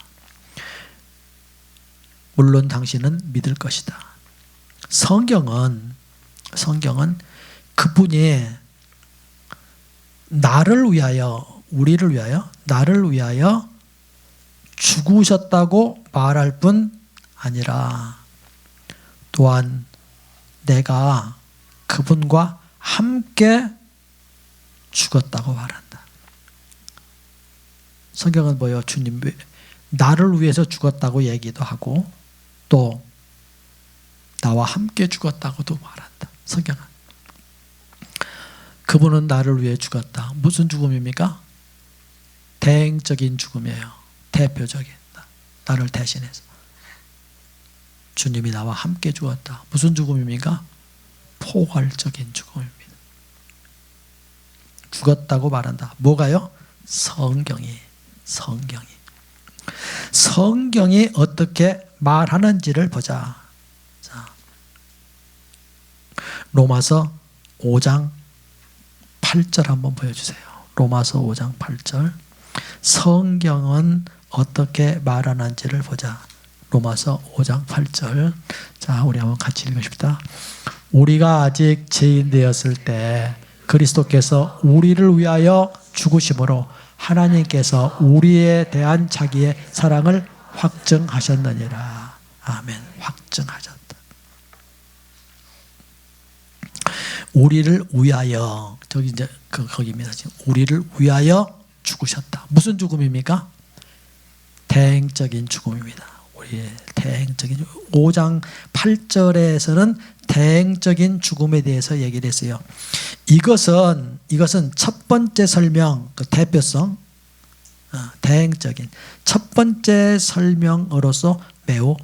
물론 당신은 믿을 것이다. 성경은 그분이 우리를 위하여 나를 위하여 죽으셨다고 말할 뿐 아니라 또한 내가 그분과 함께 죽었다고 말한다. 성경은 뭐예요? 주님 나를 위해서 죽었다고 얘기도 하고 또 나와 함께 죽었다고도 말한다. 성경은 그분은 나를 위해 죽었다. 무슨 죽음입니까? 대행적인 죽음이에요. 대표적인 나를 대신해서 주님이 나와 함께 죽었다. 무슨 죽음입니까? 포괄적인 죽음입니다. 죽었다고 말한다. 뭐가요? 성경이 어떻게 말하는지를 보자. 자, 로마서 5장 8절 한번 보여주세요. 로마서 5장 8절. 성경은 어떻게 말하는지를 보자. 로마서 5장 8절. 자, 우리 한번 같이 읽으십시다. 우리가 아직 죄인 되었을 때 그리스도께서 우리를 위하여 죽으심으로 하나님께서 우리에 대한 자기의 사랑을 확증하셨느니라. 아멘. 확증하셨다. 우리를 위하여, 저기 이제 거기입니다. 지금 우리를 위하여 죽으셨다. 무슨 죽음입니까? 대행적인 죽음입니다. 우리의 대행적인 5장 8절에서는 대행적인 죽음에 대해서 얘기를 했어요. 이것은 첫 번째 설명, 그 대표성, 대행적인 첫 번째 설명으로서 매우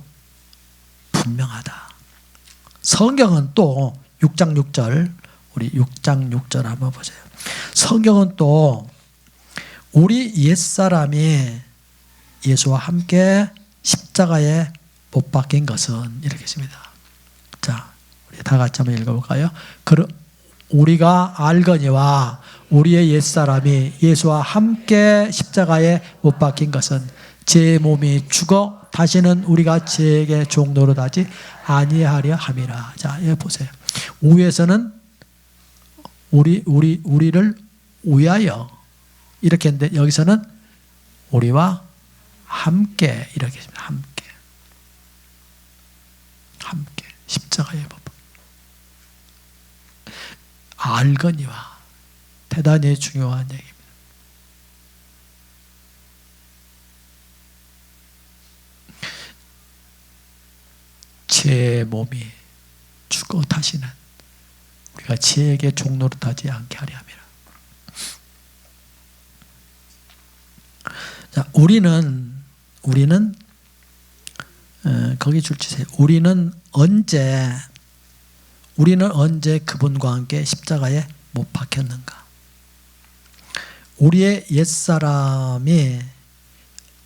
분명하다. 성경은 또 6장 6절, 우리 6장 6절 한번 보세요. 성경은 또 우리 옛사람이 예수와 함께 십자가에 못 박힌 것은 이렇게 했습니다. 자, 우리 다 같이 한번 읽어볼까요? 우리가 알거니와 우리의 옛사람이 예수와 함께 십자가에 못 박힌 것은 제 몸이 죽어 다시는 우리가 죄에게 종 노릇하지 아니하려 함이라. 자, 여기 보세요. 위에서는 우리를 위하여 이렇게 했는데 여기서는 우리와 함께 이렇게 했습니다. 함께 십자가에 못 박힌. 알거니와 대단히 중요한 얘기입니다. 제 몸이 죽어 다시는 우리가 죄에게 종노릇하지 않게 하려 함이라. 자, 우리는 거기 줄치세요. 우리는 언제 그분과 함께 십자가에 못 박혔는가? 우리의 옛사람이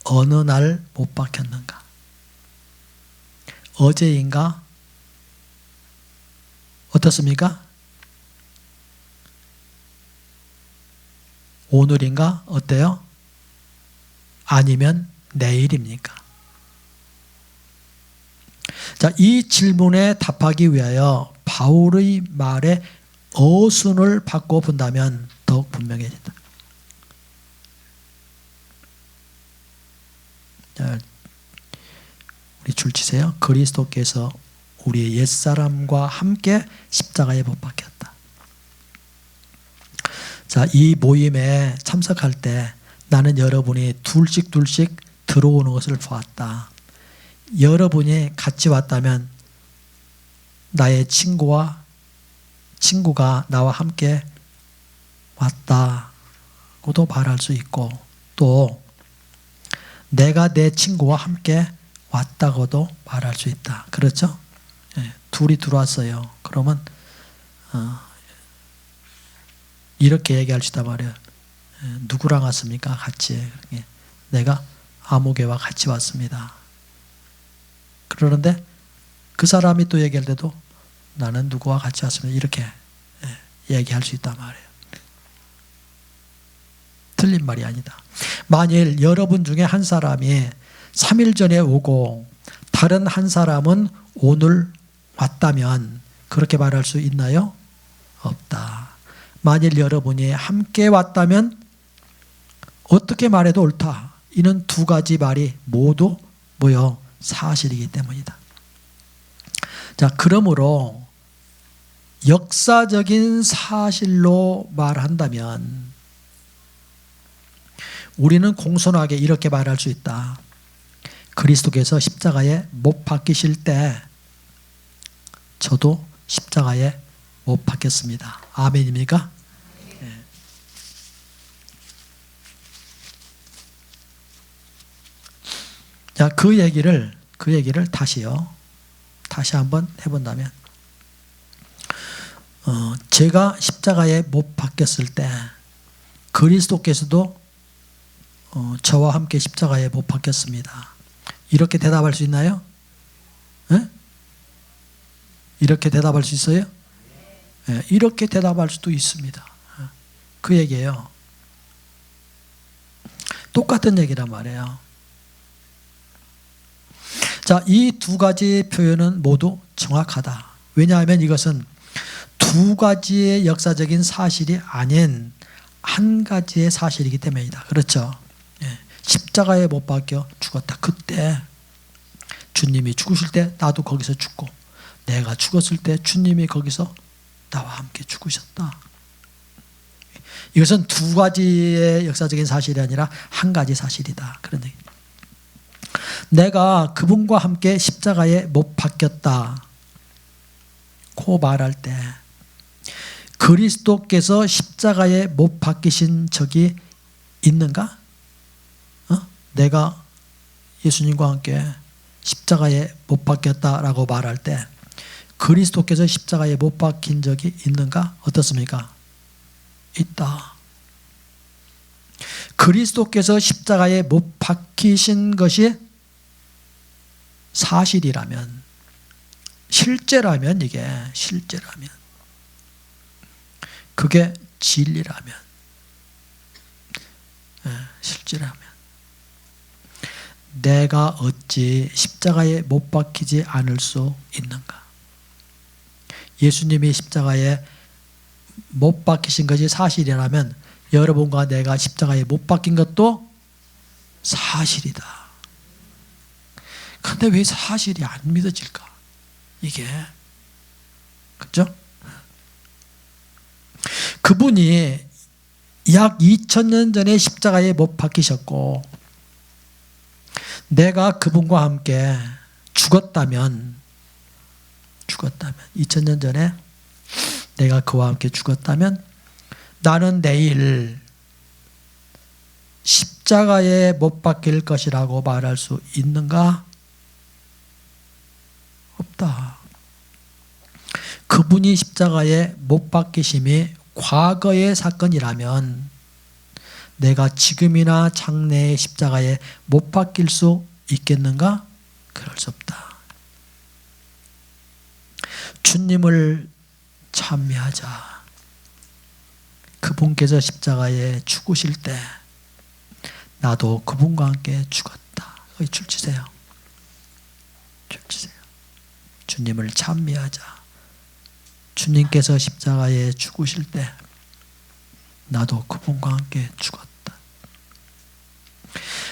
어느 날 못 박혔는가? 어제인가? 어떻습니까? 오늘인가? 어때요? 아니면 내일입니까? 자, 이 질문에 답하기 위하여 바울의 말에 어순을 바꿔본다면 더욱 분명해진다. 자, 우리 줄치세요. 그리스도께서 우리의 옛사람과 함께 십자가에 못 박혔다. 자, 이 모임에 참석할 때 나는 여러분이 둘씩 들어오는 것을 보았다. 여러분이 같이 왔다면 나의 친구가 나와 함께 왔다고도 말할 수 있고, 또 내가 내 친구와 함께 왔다고도 말할 수 있다. 그렇죠? 네, 둘이 들어왔어요. 그러면 이렇게 얘기할 수 있단 말이에요. 누구랑 왔습니까? 같이. 내가 아무개와 같이 왔습니다. 그러는데 그 사람이 또 얘기할 때도 나는 누구와 같이 왔습니다. 이렇게 얘기할 수 있단 말이에요. 틀린 말이 아니다. 만일 여러분 중에 한 사람이 3일 전에 오고 다른 한 사람은 오늘 왔다면 그렇게 말할 수 있나요? 없다. 만일 여러분이 함께 왔다면 어떻게 말해도 옳다. 이는 두 가지 말이 모두 뭐요? 사실이기 때문이다. 자, 그러므로 역사적인 사실로 말한다면 우리는 공손하게 이렇게 말할 수 있다. 그리스도께서 십자가에 못 박히실 때 저도 십자가에 못 박혔습니다. 아멘입니까? 네. 자, 그 얘기를 다시 한번 해본다면, 제가 십자가에 못 박혔을 때 그리스도께서도 저와 함께 십자가에 못 박혔습니다. 이렇게 대답할 수 있나요? 네? 이렇게 대답할 수 있어요? 네, 이렇게 대답할 수도 있습니다. 그 얘기예요. 똑같은 얘기란 말이에요. 자, 이 두 가지 표현은 모두 정확하다. 왜냐하면 이것은 두 가지의 역사적인 사실이 아닌 한 가지의 사실이기 때문이다. 그렇죠? 예, 십자가에 못 박혀 죽었다. 그때 주님이 죽으실 때 나도 거기서 죽고, 내가 죽었을 때 주님이 거기서 나와 함께 죽으셨다. 이것은 두 가지의 역사적인 사실이 아니라 한 가지 사실이다. 그런 얘기. 내가 그분과 함께 십자가에 못 박혔다 고 말할 때 그리스도께서 십자가에 못 박히신 적이 있는가? 내가 예수님과 함께 십자가에 못 박혔다라고 말할 때 그리스도께서 십자가에 못 박힌 적이 있는가? 어떻습니까? 있다. 그리스도께서 십자가에 못 박히신 것이 사실이라면, 실제라면, 이게 실제라면, 그게 진리라면, 실제라면 내가 어찌 십자가에 못 박히지 않을 수 있는가? 예수님이 십자가에 못 박히신 것이 사실이라면 여러분과 내가 십자가에 못 박힌 것도 사실이다. 그런데 왜 사실이 안 믿어질까? 이게, 그렇죠? 그분이 약 2000년 전에 십자가에 못 박히셨고 내가 그분과 함께 죽었다면 2000년 전에 내가 그와 함께 죽었다면 나는 내일 십자가에 못 박힐 것이라고 말할 수 있는가? 없다. 그분이 십자가에 못 박히심이 과거의 사건이라면 내가 지금이나 장래의 십자가에 못 박힐 수 있겠는가? 그럴 수 없다. 주님을 찬미하자. 그분께서 십자가에 죽으실 때 나도 그분과 함께 죽었다. 거기 줄치세요. 줄치세요. 주님을 찬미하자. 주님께서 십자가에 죽으실 때 나도 그분과 함께 죽었다.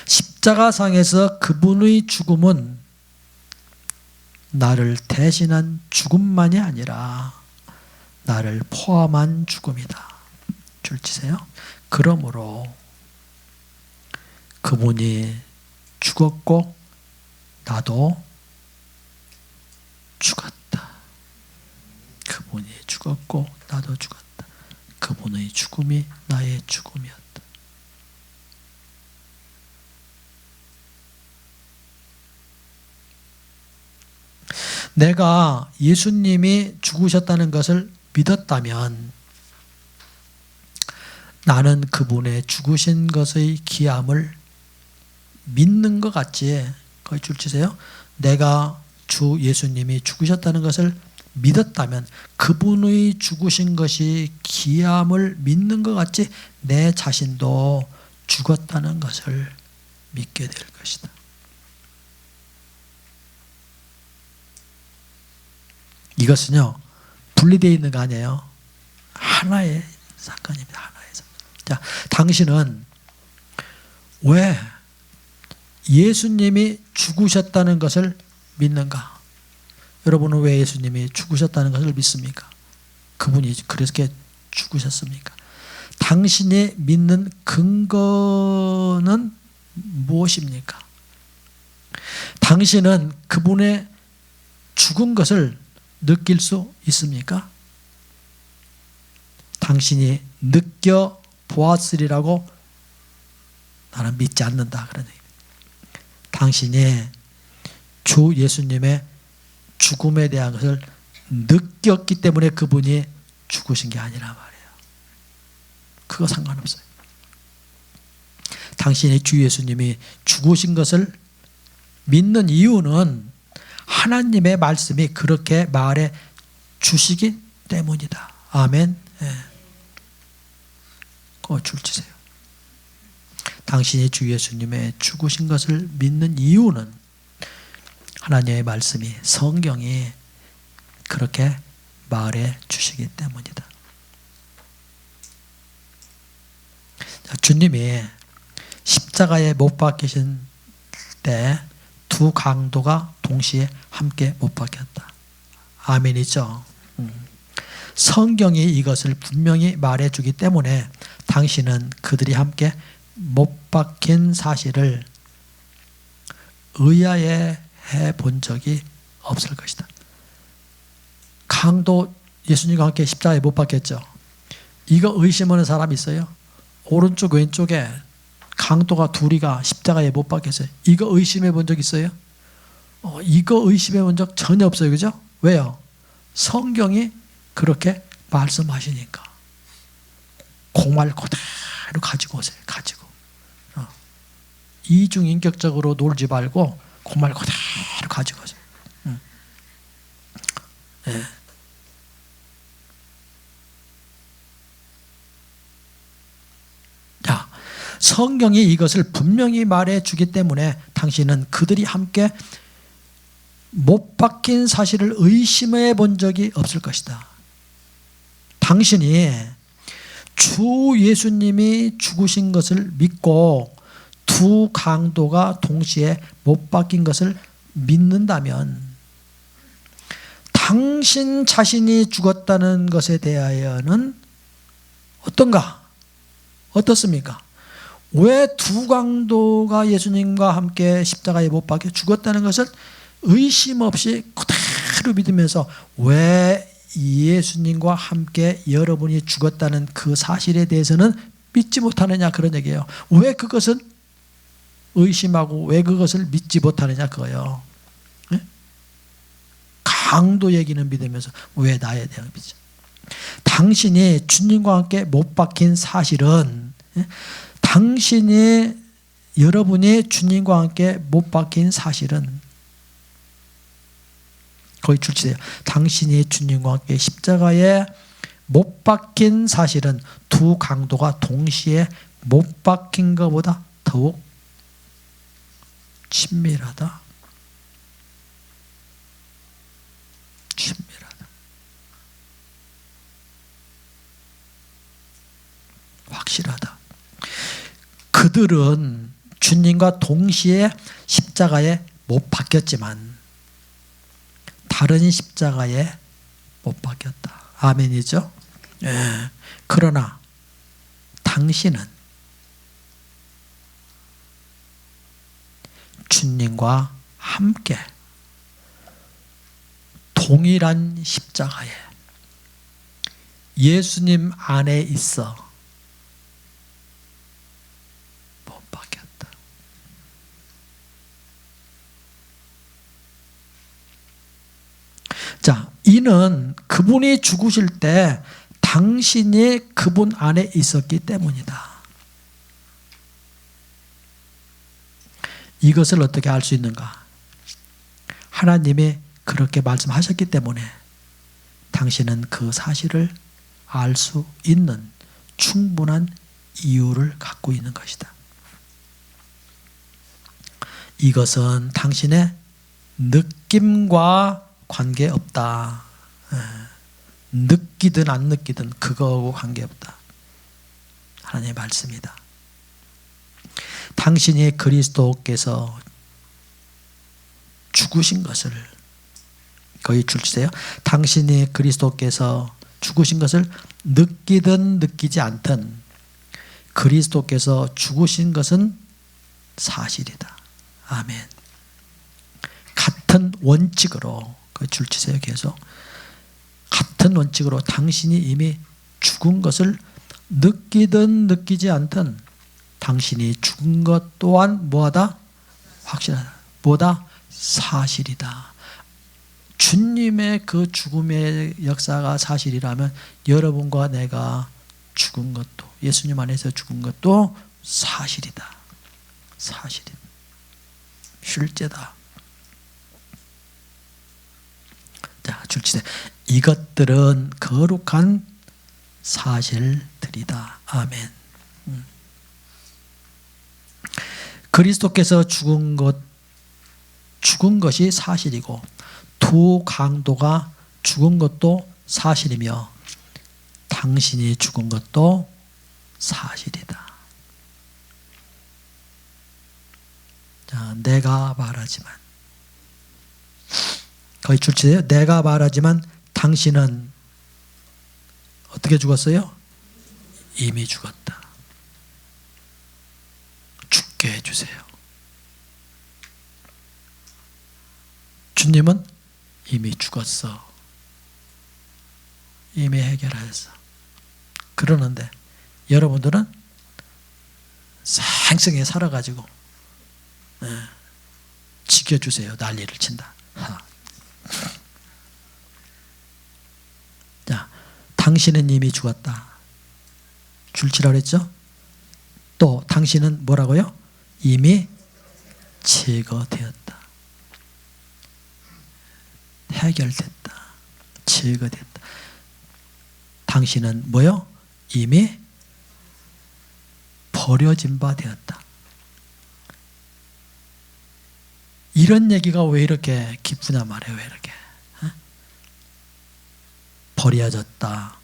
십자가상에서 그분의 죽음은 나를 대신한 죽음만이 아니라 나를 포함한 죽음이다. 줄치세요. 그러므로 그분이 죽었고 나도 죽었다. 그분이 죽었고 나도 죽었다. 그분의 죽음이 나의 죽음이었다. 내가 예수님이 죽으셨다는 것을 믿었다면 나는 그분의 죽으신 것의 기함을 믿는 것 같지. 거기 줄치세요. 내가 주 예수님이 죽으셨다는 것을 믿었다면 그분의 죽으신 것이 기함을 믿는 것 같이 내 자신도 죽었다는 것을 믿게 될 것이다. 이것은요 분리되어 있는 거 아니에요. 하나의 사건입니다. 하나의 사건. 자, 당신은 왜 예수님이 죽으셨다는 것을 믿는가? 여러분은 왜 예수님이 죽으셨다는 것을 믿습니까? 그분이 그렇게 죽으셨습니까? 당신이 믿는 근거는 무엇입니까? 당신은 그분의 죽은 것을 느낄 수 있습니까? 당신이 느껴보았으리라고 나는 믿지 않는다. 그런 얘기입니다. 당신이 주 예수님의 죽음에 대한 것을 느꼈기 때문에 그분이 죽으신 게 아니라 말이에요. 그거 상관없어요. 당신이 주 예수님이 죽으신 것을 믿는 이유는 하나님의 말씀이 그렇게 말해 주시기 때문이다. 아멘. 예. 그거 줄치세요. 당신이 주 예수님의 죽으신 것을 믿는 이유는 하나님의 말씀이 성경이 그렇게 말해 주시기 때문이다. 주님이 십자가에 못 박히신 때 두 강도가 동시에 함께 못 박혔다. 아멘이죠. 성경이 이것을 분명히 말해주기 때문에 당신은 그들이 함께 못 박힌 사실을 의아해 본 적이 없을 것이다. 강도 예수님과 함께 십자가에 못 박혔죠. 이거 의심하는 사람 있어요? 오른쪽 왼쪽에 강도가 둘이가 십자가에 못 박혔어요. 이거 의심해 본 적 있어요? 이거 의심해 본 적 전혀 없어요. 그죠? 왜요? 성경이 그렇게 말씀하시니까. 공말 그대로 가지고 오세요. 가지고. 이중인격적으로 놀지 말고 그 말 그대로 가지고 가세요. 네. 자, 성경이 이것을 분명히 말해주기 때문에 당신은 그들이 함께 못 박힌 사실을 의심해 본 적이 없을 것이다. 당신이 주 예수님이 죽으신 것을 믿고 두 강도가 동시에 못 박힌 것을 믿는다면 당신 자신이 죽었다는 것에 대하여는 어떤가? 어떻습니까? 왜 두 강도가 예수님과 함께 십자가에 못 박혀 죽었다는 것을 의심 없이 그대로 믿으면서 왜 예수님과 함께 여러분이 죽었다는 그 사실에 대해서는 믿지 못하느냐, 그런 얘기예요. 왜 그것은 의심하고 왜 그것을 믿지 못하느냐, 그거예요. 네? 강도 얘기는 믿으면서 왜 나에 대한 믿지? 당신이 주님과 함께 못 박힌 사실은, 여러분이 주님과 함께 못 박힌 사실은, 거기 줄치세요. 당신이 주님과 함께 십자가에 못 박힌 사실은 두 강도가 동시에 못 박힌 것보다 더욱 친밀하다. 친밀하다. 확실하다. 그들은 주님과 동시에 십자가에 못 박혔지만 다른 십자가에 못 박혔다. 아멘이죠? 예. 그러나 당신은 주님과 함께 동일한 십자가에 예수님 안에 있어 못 박혔다. 자, 이는 그분이 죽으실 때 당신이 그분 안에 있었기 때문이다. 이것을 어떻게 알 수 있는가? 하나님이 그렇게 말씀하셨기 때문에 당신은 그 사실을 알 수 있는 충분한 이유를 갖고 있는 것이다. 이것은 당신의 느낌과 관계없다. 느끼든 안 느끼든 그거하고 관계없다. 하나님의 말씀이다. 당신이 그리스도께서 죽으신 것을, 거기 줄치세요. 당신이 그리스도께서 죽으신 것을 느끼든 느끼지 않든 그리스도께서 죽으신 것은 사실이다. 아멘. 같은 원칙으로, 그 줄치세요. 계속 같은 원칙으로 당신이 이미 죽은 것을 느끼든 느끼지 않든 당신이 죽은 것 또한 뭐하다? 확실하다. 뭐다? 사실이다. 주님의 그 죽음의 역사가 사실이라면 여러분과 내가 죽은 것도, 예수님 안에서 죽은 것도 사실이다. 사실이다. 실제다. 자, 줄치세. 이것들은 거룩한 사실들이다. 아멘. 그리스도께서 죽은 것이 사실이고 두 강도가 죽은 것도 사실이며 당신이 죽은 것도 사실이다. 자, 내가 말하지만, 거기 줄치세요. 내가 말하지만 당신은 어떻게 죽었어요? 이미 죽었다. 죽게 해주세요. 주님은 이미 죽었어. 이미 해결하였어. 그러는데 여러분들은 생생히 살아가지고 지켜주세요. 난리를 친다. 자, 당신은 이미 죽었다. 줄치라 그랬죠? 또 당신은 뭐라고요? 이미 제거되었다. 해결됐다. 제거됐다. 당신은 뭐요? 이미 버려진 바 되었다. 이런 얘기가 왜 이렇게 기쁘냐 말이에요. 왜 이렇게 버려졌다,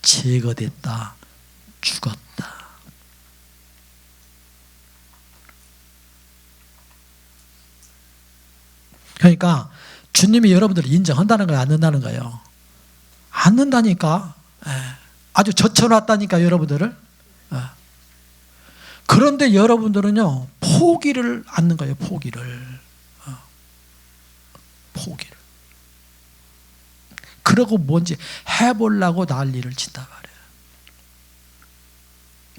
제거됐다, 죽었다. 그러니까 주님이 여러분들을 인정한다는 거예요? 안 한다는 거예요? 안 한다니까. 아주 젖혀놨다니까 여러분들을. 그런데 여러분들은요 포기를 않는 거예요. 포기를. 그러고 뭔지 해보려고 난리를 친다 말이에요.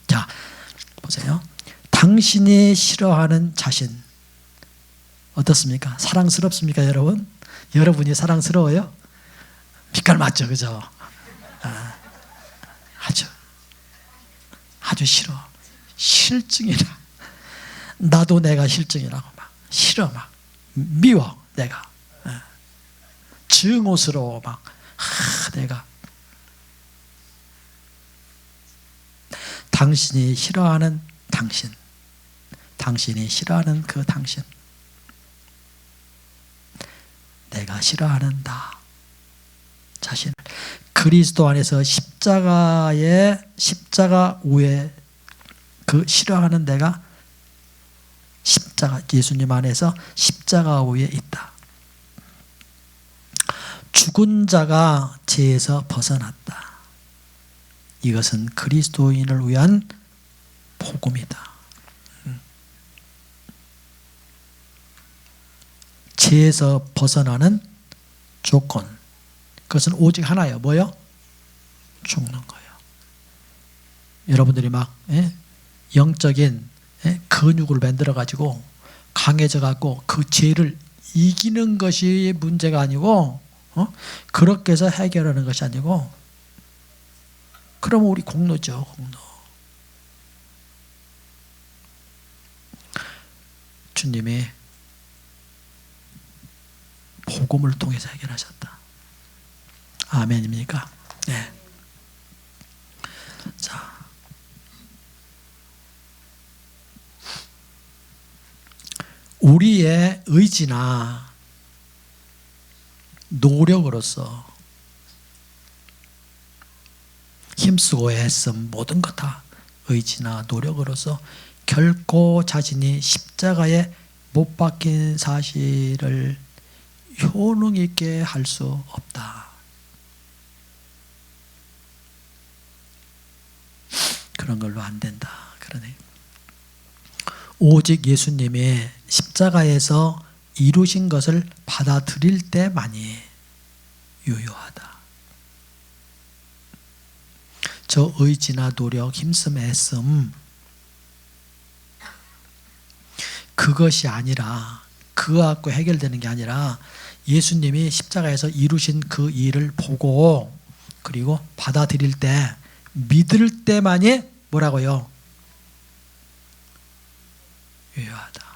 자 보세요. 당신이 싫어하는 자신 어떻습니까? 사랑스럽습니까 여러분? 여러분이 사랑스러워요? 빛깔 맞죠? 그죠? 아주 싫어. 실증이라. 나도 내가 실증이라고 막 싫어. 막 미워 내가. 증오스러워 막 내가. 당신이 싫어하는 당신, 당신이 싫어하는 그 당신, 내가 싫어하는 나 자신을 그리스도 안에서 십자가 위에 그 싫어하는 내가 십자가 예수님 안에서 십자가 위에 있다. 죽은 자가 죄에서 벗어났다. 이것은 그리스도인을 위한 복음이다. 죄에서 벗어나는 조건, 그것은 오직 하나예요. 뭐요? 죽는 거예요. 여러분들이 막 영적인 근육을 만들어 가지고 강해져 갖고 그 죄를 이기는 것이 문제가 아니고 그렇게 해서 해결하는 것이 아니고, 그러면 우리 공로죠. 공로. 주님이 복음을 통해서 해결하셨다. 아멘입니까? 네. 자, 우리의 의지나 노력으로서 힘쓰고 애쓴 모든 것 다 의지나 노력으로서 결코 자신이 십자가에 못 박힌 사실을 효능 있게 할 수 없다. 그런 걸로 안 된다. 그러네. 오직 예수님이 십자가에서 이루신 것을 받아들일 때만이 유효하다. 저 의지나 노력, 힘씀, 애씀, 그것이 아니라, 그거 갖고 해결되는 게 아니라 예수님이 십자가에서 이루신 그 일을 보고 그리고 받아들일 때, 믿을 때만이 뭐라고요? 유효하다.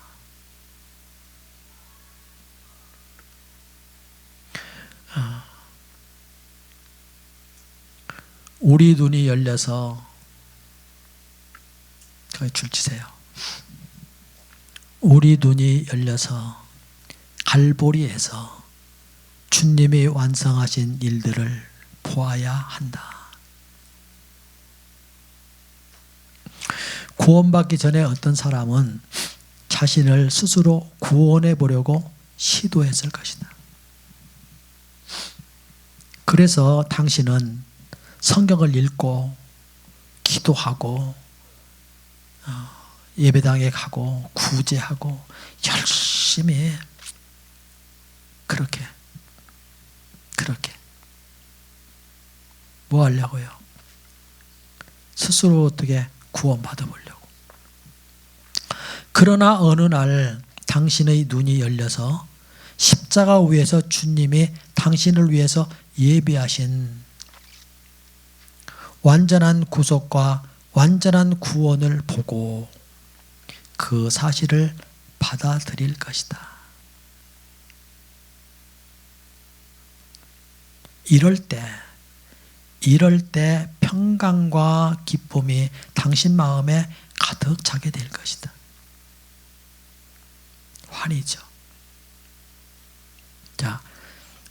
우리 눈이 열려서, 거기 줄 치세요. 우리 눈이 열려서 갈보리에서 주님이 완성하신 일들을 보아야 한다. 구원받기 전에 어떤 사람은 자신을 스스로 구원해 보려고 시도했을 것이다. 그래서 당신은 성경을 읽고 기도하고 예배당에 가고 구제하고 열심히 그렇게 뭐 하려고요? 스스로 어떻게 구원받아 보려고. 그러나 어느 날 당신의 눈이 열려서 십자가 위에서 주님이 당신을 위해서 예비하신 완전한 구속과 완전한 구원을 보고 그 사실을 받아들일 것이다. 이럴 때 평강과 기쁨이 당신 마음에 가득 차게 될 것이다. 환희죠. 자,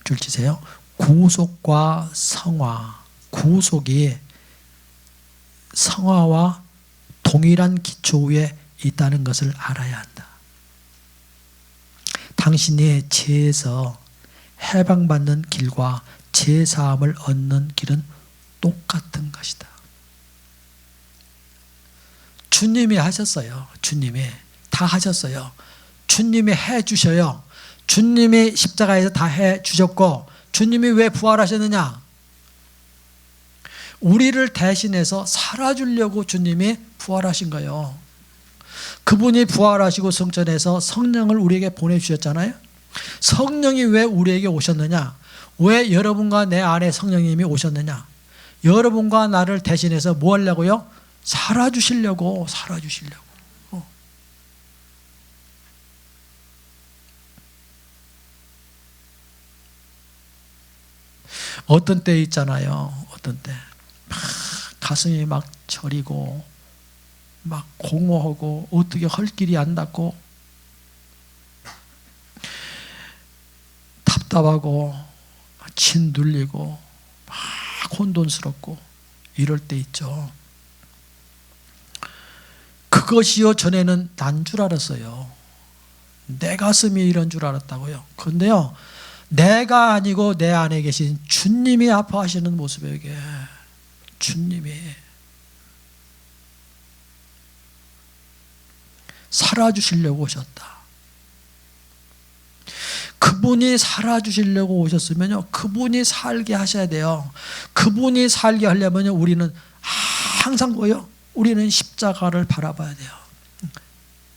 줄 치세요. 구속과 성화. 구속이 성화와 동일한 기초 위에 있다는 것을 알아야 한다. 당신이 죄에서 해방받는 길과 죄사함을 얻는 길은 똑같은 것이다. 주님이 하셨어요. 주님이 다 하셨어요. 주님이 해주셔요. 주님이 십자가에서 다 해주셨고, 주님이 왜 부활하셨느냐? 우리를 대신해서 살아주려고 주님이 부활하신 거예요. 그분이 부활하시고 성전에서 성령을 우리에게 보내주셨잖아요. 성령이 왜 우리에게 오셨느냐? 왜 여러분과 내 안에 성령님이 오셨느냐? 여러분과 나를 대신해서 뭐 하려고요? 살아주시려고. 어떤 때 있잖아요. 어떤 때 막 가슴이 막 저리고 막 공허하고 어떻게 할 길이 안 닿고 답답하고 짓눌리고 막 혼돈스럽고 이럴 때 있죠. 그것이요, 전에는 난 줄 알았어요. 내 가슴이 이런 줄 알았다고요. 그런데요, 내가 아니고 내 안에 계신 주님이 아파하시는 모습에 이게 주님이 살아주시려고 오셨다. 그분이 살아주시려고 오셨으면요, 그분이 살게 하셔야 돼요. 그분이 살게 하려면요, 우리는 항상 뭐요? 우리는 십자가를 바라봐야 돼요.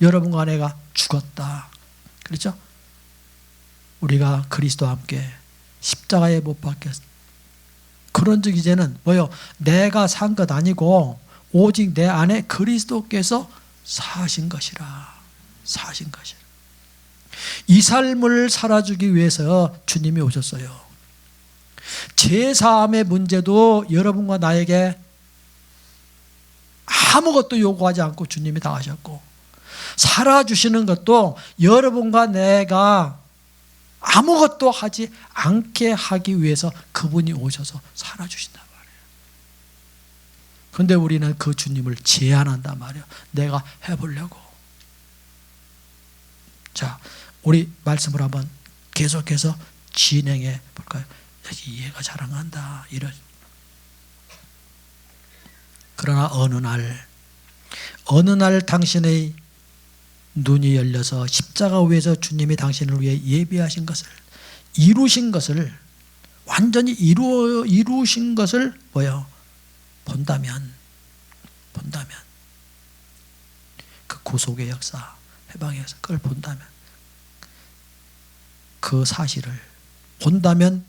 여러분과 내가 죽었다. 그렇죠? 우리가 그리스도와 함께 십자가에 못 박혔다. 그런 즉 이제는 뭐요? 내가 산 것 아니고 오직 내 안에 그리스도께서 사신 것이라. 이 삶을 살아주기 위해서 주님이 오셨어요. 제사함의 문제도 여러분과 나에게 아무것도 요구하지 않고 주님이 다 하셨고, 살아주시는 것도 여러분과 내가 아무것도 하지 않게 하기 위해서 그분이 오셔서 살아주신단 말이에요. 그런데 우리는 그 주님을 제한한단 말이에요. 내가 해보려고. 자, 우리 말씀을 한번 계속해서 진행해 볼까요? 이해가 잘 안 간다. 그러나 어느 날 당신의 눈이 열려서 십자가 위에서 주님이 당신을 위해 예비하신 것을, 이루신 것을, 완전히 이루신 것을 뭐요? 본다면 그 구속의 역사, 해방의 역사, 그걸 본다면, 그 사실을 본다면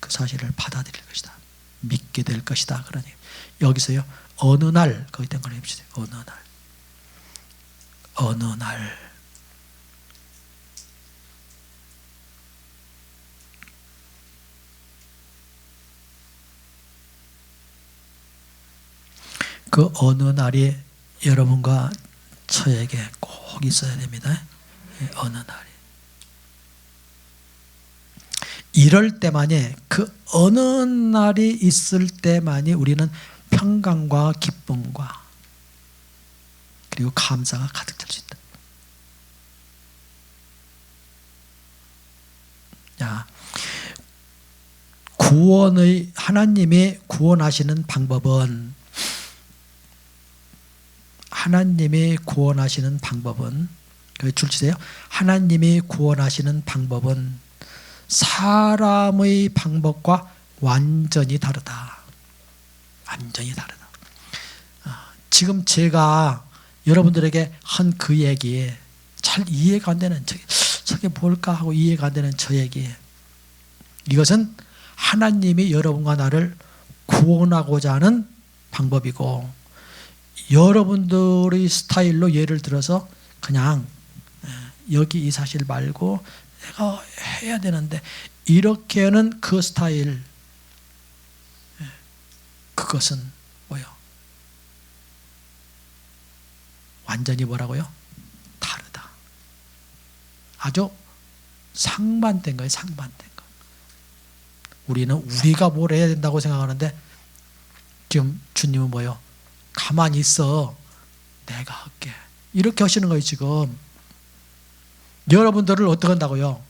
그 사실을 받아들일 것이다. 믿게 될 것이다. 그러니 여기서요, 어느 날, 거기 땡걸 해주세요. 어느 날 그 어느 날이 여러분과 저에게 꼭 있어야 됩니다. 어느 날이. 이럴 때만이, 그 어느 날이 있을 때만이 우리는 평강과 기쁨과 그리고 감사가 가득 찰 수 있다. 자, 하나님이 구원하시는 방법은, 줄 치세요. 하나님이 구원하시는 방법은 사람의 방법과 완전히 다르다. 지금 제가 여러분들에게 한 그 얘기, 잘 이해가 안 되는, 저게 뭘까 하고 이해가 안 되는 저 얘기, 이것은 하나님이 여러분과 나를 구원하고자 하는 방법이고, 여러분들의 스타일로 예를 들어서 그냥 여기 이 사실 말고 내가 해야 되는데 이렇게는 그 스타일, 그것은 뭐요? 완전히 뭐라고요? 다르다. 아주 상반된 거예요. 상반된 거. 우리는 우리가 뭘 해야 된다고 생각하는데 지금 주님은 뭐요? 가만히 있어. 내가 할게. 이렇게 하시는 거예요. 지금 여러분들을 어떻게 한다고요?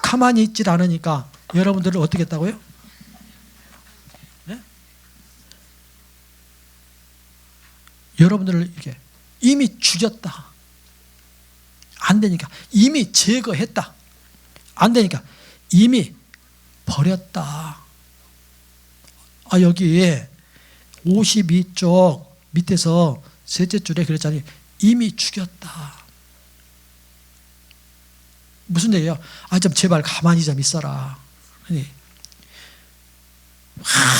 가만히 있질 않으니까 여러분들을 어떻게 했다고요? 네? 여러분들을 이렇게 이미 죽였다. 안 되니까 이미 제거했다. 안 되니까 이미 버렸다. 여기 52쪽 밑에서 셋째 줄에 그랬잖아요. 이미 죽였다. 무슨 얘기예요? 좀 제발 가만히 좀 있어라.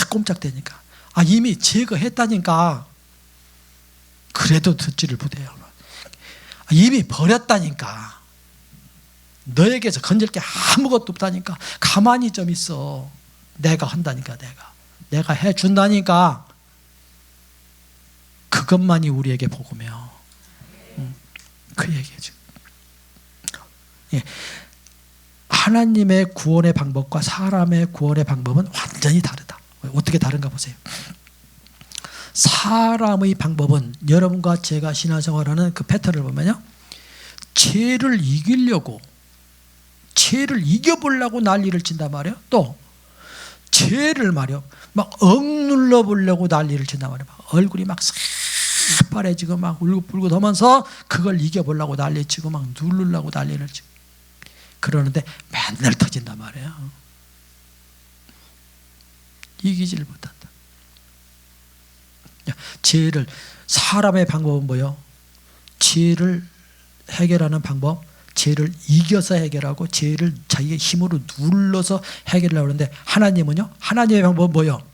꼼짝대니까. 이미 제거했다니까. 그래도 듣지를 못해요. 이미 버렸다니까. 너에게서 건질 게 아무것도 없다니까. 가만히 좀 있어. 내가 한다니까. 내가 해준다니까. 그것만이 우리에게 복음이에요. 그 얘기죠. 하나님의 구원의 방법과 사람의 구원의 방법은 완전히 다르다. 어떻게 다른가 보세요. 사람의 방법은 여러분과 제가 신앙생활하는 그 패턴을 보면요, 죄를 이기려고, 죄를 이겨보려고 난리를 친단 말이에요. 또 죄를 말이요, 막 억눌러 보려고 난리를 친단 말이에요. 얼굴이 막 새파래지고 막 울긋불긋 하면서 그걸 이겨보려고 난리치고 막 누르려고 난리를 치고 그러는데 맨날 터진단 말이에요. 이기지를 못한다. 죄를, 사람의 방법은 뭐예요? 죄를 해결하는 방법, 죄를 이겨서 해결하고 죄를 자기의 힘으로 눌러서 해결하려고 하는데, 하나님은요, 하나님의 방법은 뭐예요?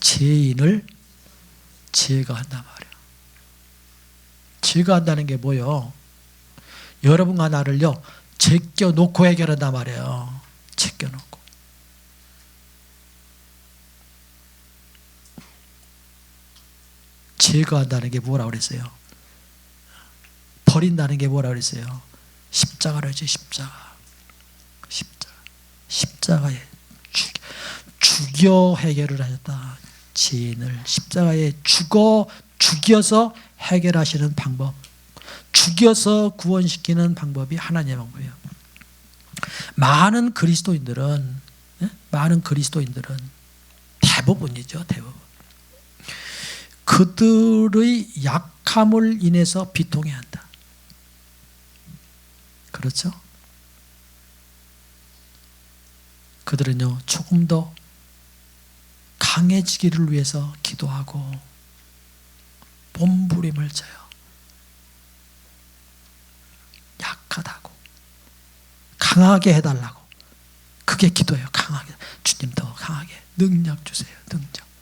죄인을 제거한단 말이에요. 제거한다는 게 뭐예요? 여러분과 나를요, 제껴놓고 해결한단 말이에요. 제껴놓고. 제거한다는 게 뭐라고 그랬어요? 버린다는 게 뭐라고 그랬어요? 십자가로 했지. 십자가에 죽여 해결을 하셨다. 죄인을 십자가에 죽여서 해결하시는 방법, 죽여서 구원시키는 방법이 하나님의 방법이에요. 많은 그리스도인들은 대부분이죠. 대부분. 그들의 약함을 인해서 비통해야 한다. 그렇죠? 그들은요, 조금 더 강해지기를 위해서 기도하고 몸부림을 쳐요. 약하다고, 강하게 해달라고. 그게 기도예요. 강하게. 주님 더 강하게 능력 주세요. 능력.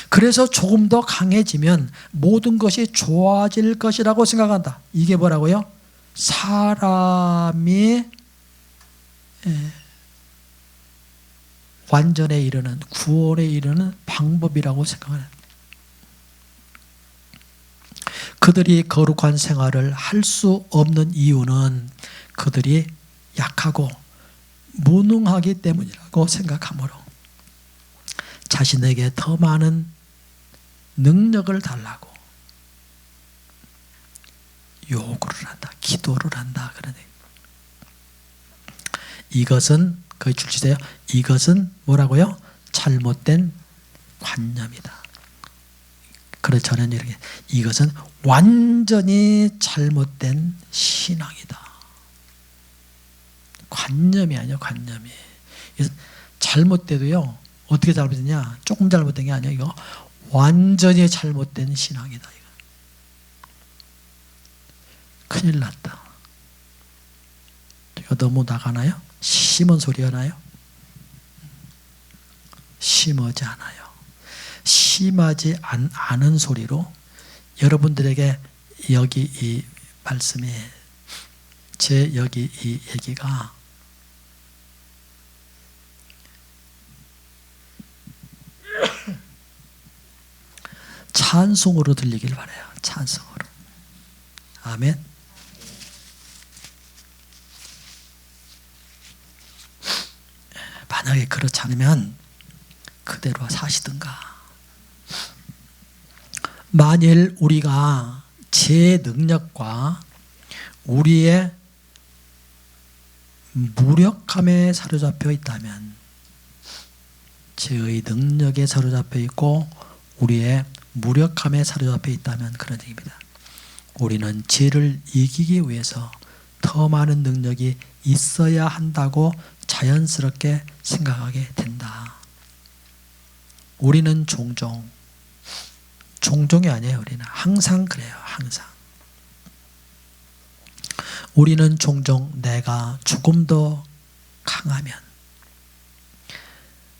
그래서 조금 더 강해지면 모든 것이 좋아질 것이라고 생각한다. 이게 뭐라고요? 사람이 완전에 이르는, 구원에 이르는 방법이라고 생각하는. 그들이 거룩한 생활을 할 수 없는 이유는 그들이 약하고 무능하기 때문이라고 생각하므로 자신에게 더 많은 능력을 달라고 요구를 한다. 기도를 한다. 그러네. 이것은, 거기 줄치세요. 이것은 뭐라고요? 잘못된 관념이다. 그래서 저는 이렇게, 이것은 완전히 잘못된 신앙이다. 관념이 아니에요. 관념이. 잘못돼도요, 어떻게 잘못됐냐? 조금 잘못된 게 아니에요. 이거 완전히 잘못된 신앙이다. 이거. 큰일 났다. 이거 너무 나가나요? 심한 소리가 나요? 심하지 않아요. 심하지 않은 소리로 여러분들에게 여기 이 말씀이 제 여기 이 얘기가 찬송으로 들리길 바라요. 찬송으로. 아멘. 만약에 그렇지 않으면 그대로 사시든가. 만일 우리가 제 능력과 우리의 무력함에 사로잡혀 있다면, 제의 능력에 사로잡혀 있고 우리의 무력함에 사로잡혀 있다면 그런 얘기입니다. 우리는 죄를 이기기 위해서 더 많은 능력이 있어야 한다고 자연스럽게 생각하게 된다. 우리는 종종이 아니에요. 우리는 항상 그래요. 항상. 우리는 종종 내가 조금 더 강하면,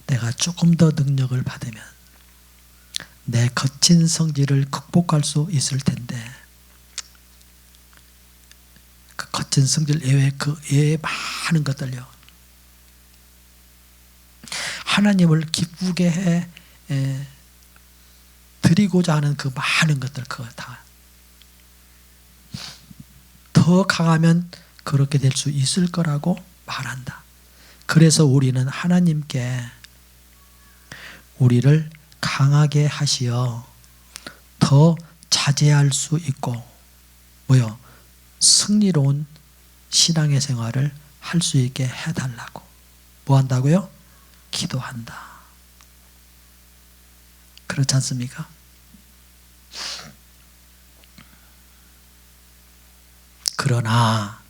내가 조금 더 능력을 받으면 내 거친 성질을 극복할 수 있을 텐데, 그 거친 성질 외에 그 외에 많은 것들요, 하나님을 기쁘게 해 드리고자 하는 그 많은 것들, 그거 다 더 강하면 그렇게 될 수 있을 거라고 말한다. 그래서 우리는 하나님께 우리를 강하게 하시어 더 자제할 수 있고 뭐요? 승리로운 신앙의 생활을 할 수 있게 해달라고 뭐 한다고요? 기도한다. 그렇지 않습니까? 그러나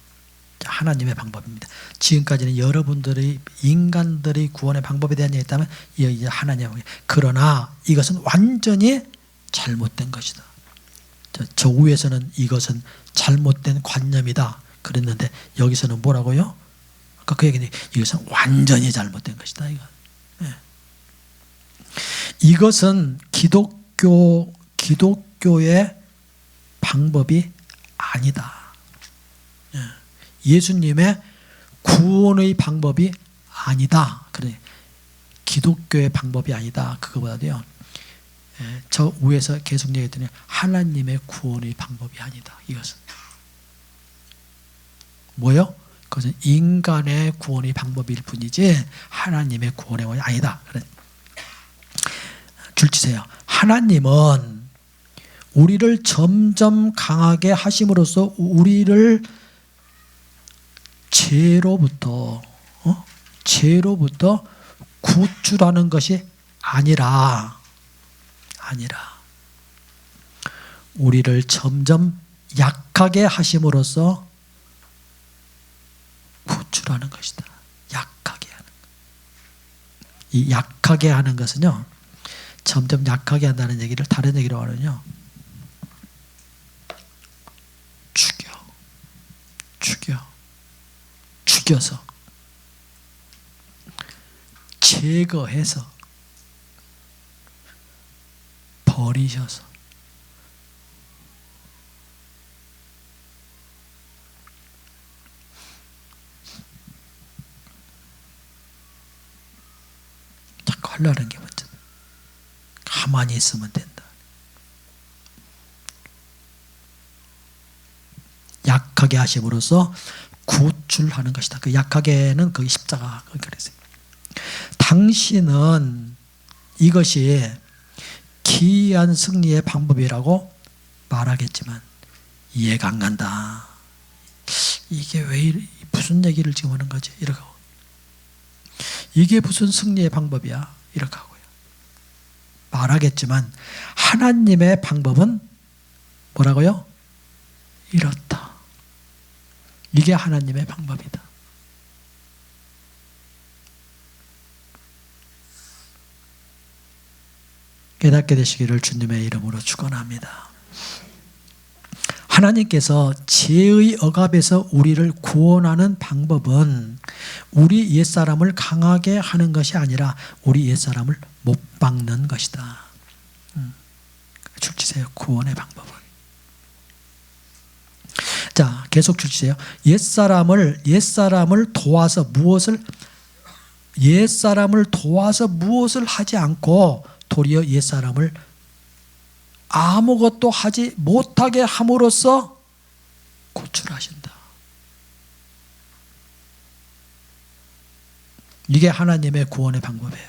하나님의 방법입니다. 지금까지는 여러분들의 인간들의 구원의 방법에 대한 얘기가 있다면 이제 하나님의, 그러나 이것은 완전히 잘못된 것이다. 저 위에서는 이것은 잘못된 관념이다 그랬는데 여기서는 뭐라고요? 아까 그 얘기는 이것은 완전히 잘못된 것이다. 이것은 기독교의 방법이 아니다. 예수님의 구원의 방법이 아니다. 그래, 기독교의 방법이 아니다. 그거보다도요, 저 위에서 계속 얘기했더니 하나님의 구원의 방법이 아니다. 이것은 뭐요? 그것은 인간의 구원의 방법일 뿐이지 하나님의 구원의 방법이 아니다. 그래. 줄치세요. 하나님은 우리를 점점 강하게 하심으로써 우리를 죄로부터 구출하는 것이 아니라 우리를 점점 약하게 하심으로써 구출하는 것이다. 약하게 하는 것. 이 약하게 하는 것은요, 점점 약하게 한다는 얘기를 다른 얘기로 하면요, 죽여서 제거해서 버리셔서 자꾸 하려는 게 문제다. 가만히 있으면 된다. 약하게 하심으로써 구출하는 것이다. 그 약하게는 거기 십자가 그랬어요. 당신은 이것이 기이한 승리의 방법이라고 말하겠지만 이해가 안 간다. 이게 왜 무슨 얘기를 지금 하는 거지? 이렇게 하고, 이게 무슨 승리의 방법이야? 이렇게 하고요. 말하겠지만 하나님의 방법은 뭐라고요? 이렇다. 이게 하나님의 방법이다. 깨닫게 되시기를 주님의 이름으로 축원합니다. 하나님께서 죄의 억압에서 우리를 구원하는 방법은 우리 옛사람을 강하게 하는 것이 아니라 우리 옛사람을 못 박는 것이다. 줄치세요. 구원의 방법은 자, 계속 주세요. 옛사람을 도와서 무엇을 하지 않고 도리어 옛사람을 아무것도 하지 못하게 함으로써 구출하신다. 이게 하나님의 구원의 방법이에요.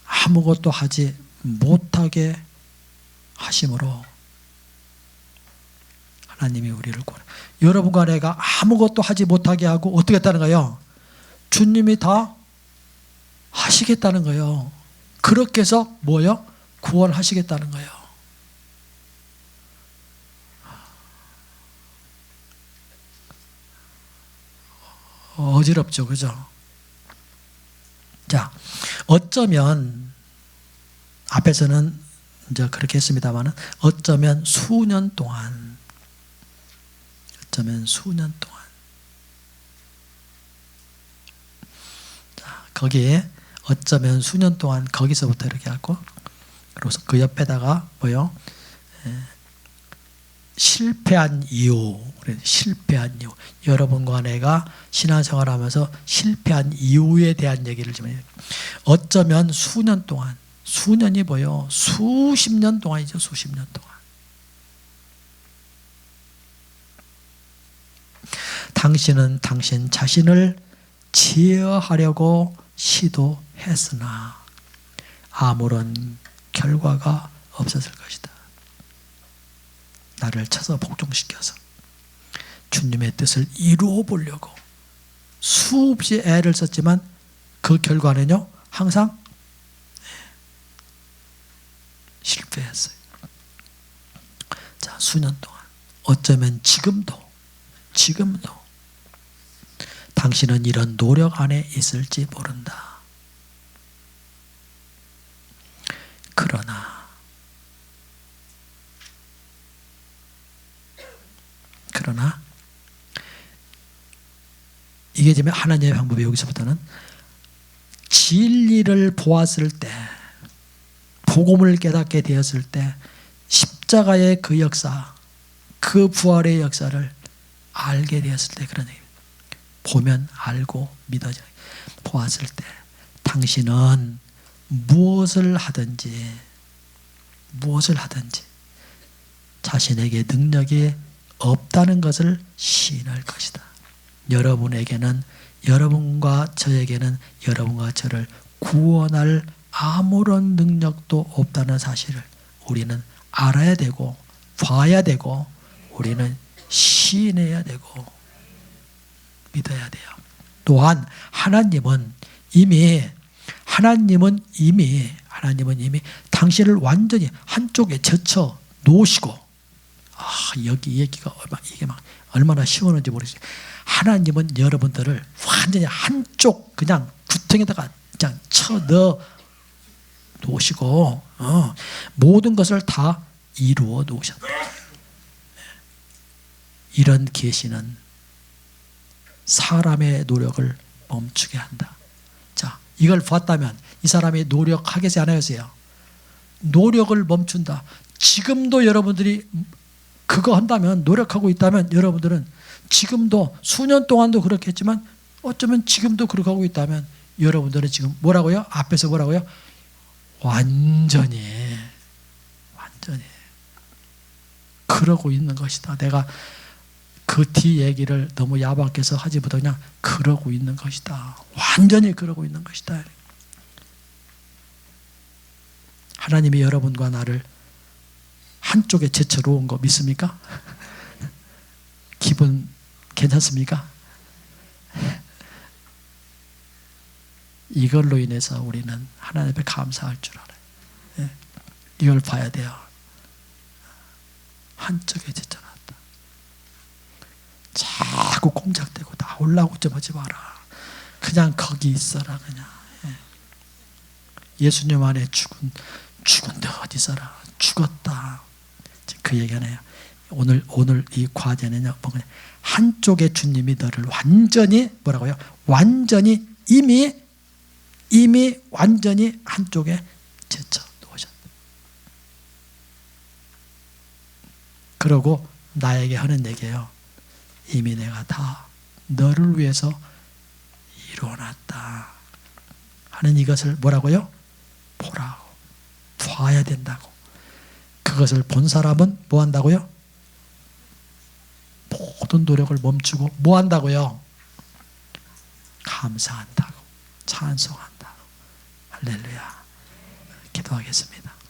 아무것도 하지 못하게 하심으로 하나님이 우리를 구원해. 여러분과 내가 아무것도 하지 못하게 하고 어떻게 했다는 거예요? 주님이 다 하시겠다는 거예요. 그렇게 해서 뭐예요? 구원하시겠다는 거예요. 어지럽죠, 그죠? 자, 어쩌면 앞에서는 이제 그렇게 했습니다만은 어쩌면 수년 동안 자, 거기에 어쩌면 수년 동안 거기서부터 이렇게 하고 그래서 그 옆에다가 뭐요? 실패한 이유. 여러분과 내가 신앙생활하면서 실패한 이유에 대한 얘기를 좀 해요. 어쩌면 수년 동안, 수년이 뭐요? 수십 년 동안이죠. 수십 년 동안. 당신은 당신 자신을 제어하려고 시도했으나 아무런 결과가 없었을 것이다. 나를 쳐서 복종시켜서 주님의 뜻을 이루어 보려고 수없이 애를 썼지만 그 결과는요 항상 실패했어요. 자, 수년 동안 어쩌면 지금도 당신은 이런 노력 안에 있을지 모른다. 그러나 이게 지금 하나님의 방법이 여기서부터는 진리를 보았을 때, 복음을 깨닫게 되었을 때 십자가의 그 역사, 그 부활의 역사를 알게 되었을 때 그런 얘기입니다. 보면 알고 믿어져. 보았을 때 당신은 무엇을 하든지 자신에게 능력이 없다는 것을 시인할 것이다. 여러분과 저에게는 여러분과 저를 구원할 아무런 능력도 없다는 사실을 우리는 알아야 되고 봐야 되고 우리는 시인해야 되고 믿어야 돼요. 또한 하나님은 이미 당신을 완전히 한쪽에 젖혀 놓으시고, 여기 얘기가 이게 막 얼마나 시원한지 모르겠어요. 하나님은 여러분들을 완전히 한쪽 그냥 구덩이에다가 그냥 쳐 넣어 놓으시고 모든 것을 다 이루어 놓으셨다. 이런 계시는 사람의 노력을 멈추게 한다. 자, 이걸 봤다면 이 사람이 노력하겠지 안 하겠어요? 노력을 멈춘다. 지금도 여러분들이 그거 한다면, 노력하고 있다면 여러분들은 지금도 수년 동안도 그렇게 했지만 어쩌면 지금도 그렇게 하고 있다면 여러분들은 지금 뭐라고요? 앞에서 뭐라고요? 완전히 그러고 있는 것이다. 내가 그 뒤 얘기를 너무 야박하게 해서 하지 못하고 그냥 그러고 있는 것이다. 완전히 그러고 있는 것이다. 하나님이 여러분과 나를 한쪽에 제쳐 놓은 거 믿습니까? 기분 괜찮습니까? 이걸로 인해서 우리는 하나님 앞에 감사할 줄 알아요. 이걸 봐야 돼요. 한쪽에 제쳐놨다. 자꾸 꼼짝대고 나오려고 좀 하지 마라. 그냥 거기 있어라. 그냥 예수님 안에 죽은데 어디 있어라. 죽었다. 그 얘기하네요. 오늘 이 과제는요, 한쪽에 주님이 너를 완전히 뭐라고요? 완전히 이미 완전히 한쪽에 제쳐 놓으셨다. 그러고 나에게 하는 얘기예요. 이미 내가 다 너를 위해서 이루어놨다 하는 이것을 뭐라고요? 보라고, 봐야 된다고. 그것을 본 사람은 뭐 한다고요? 모든 노력을 멈추고 뭐 한다고요? 감사한다고, 찬송한다고. 할렐루야. 기도하겠습니다.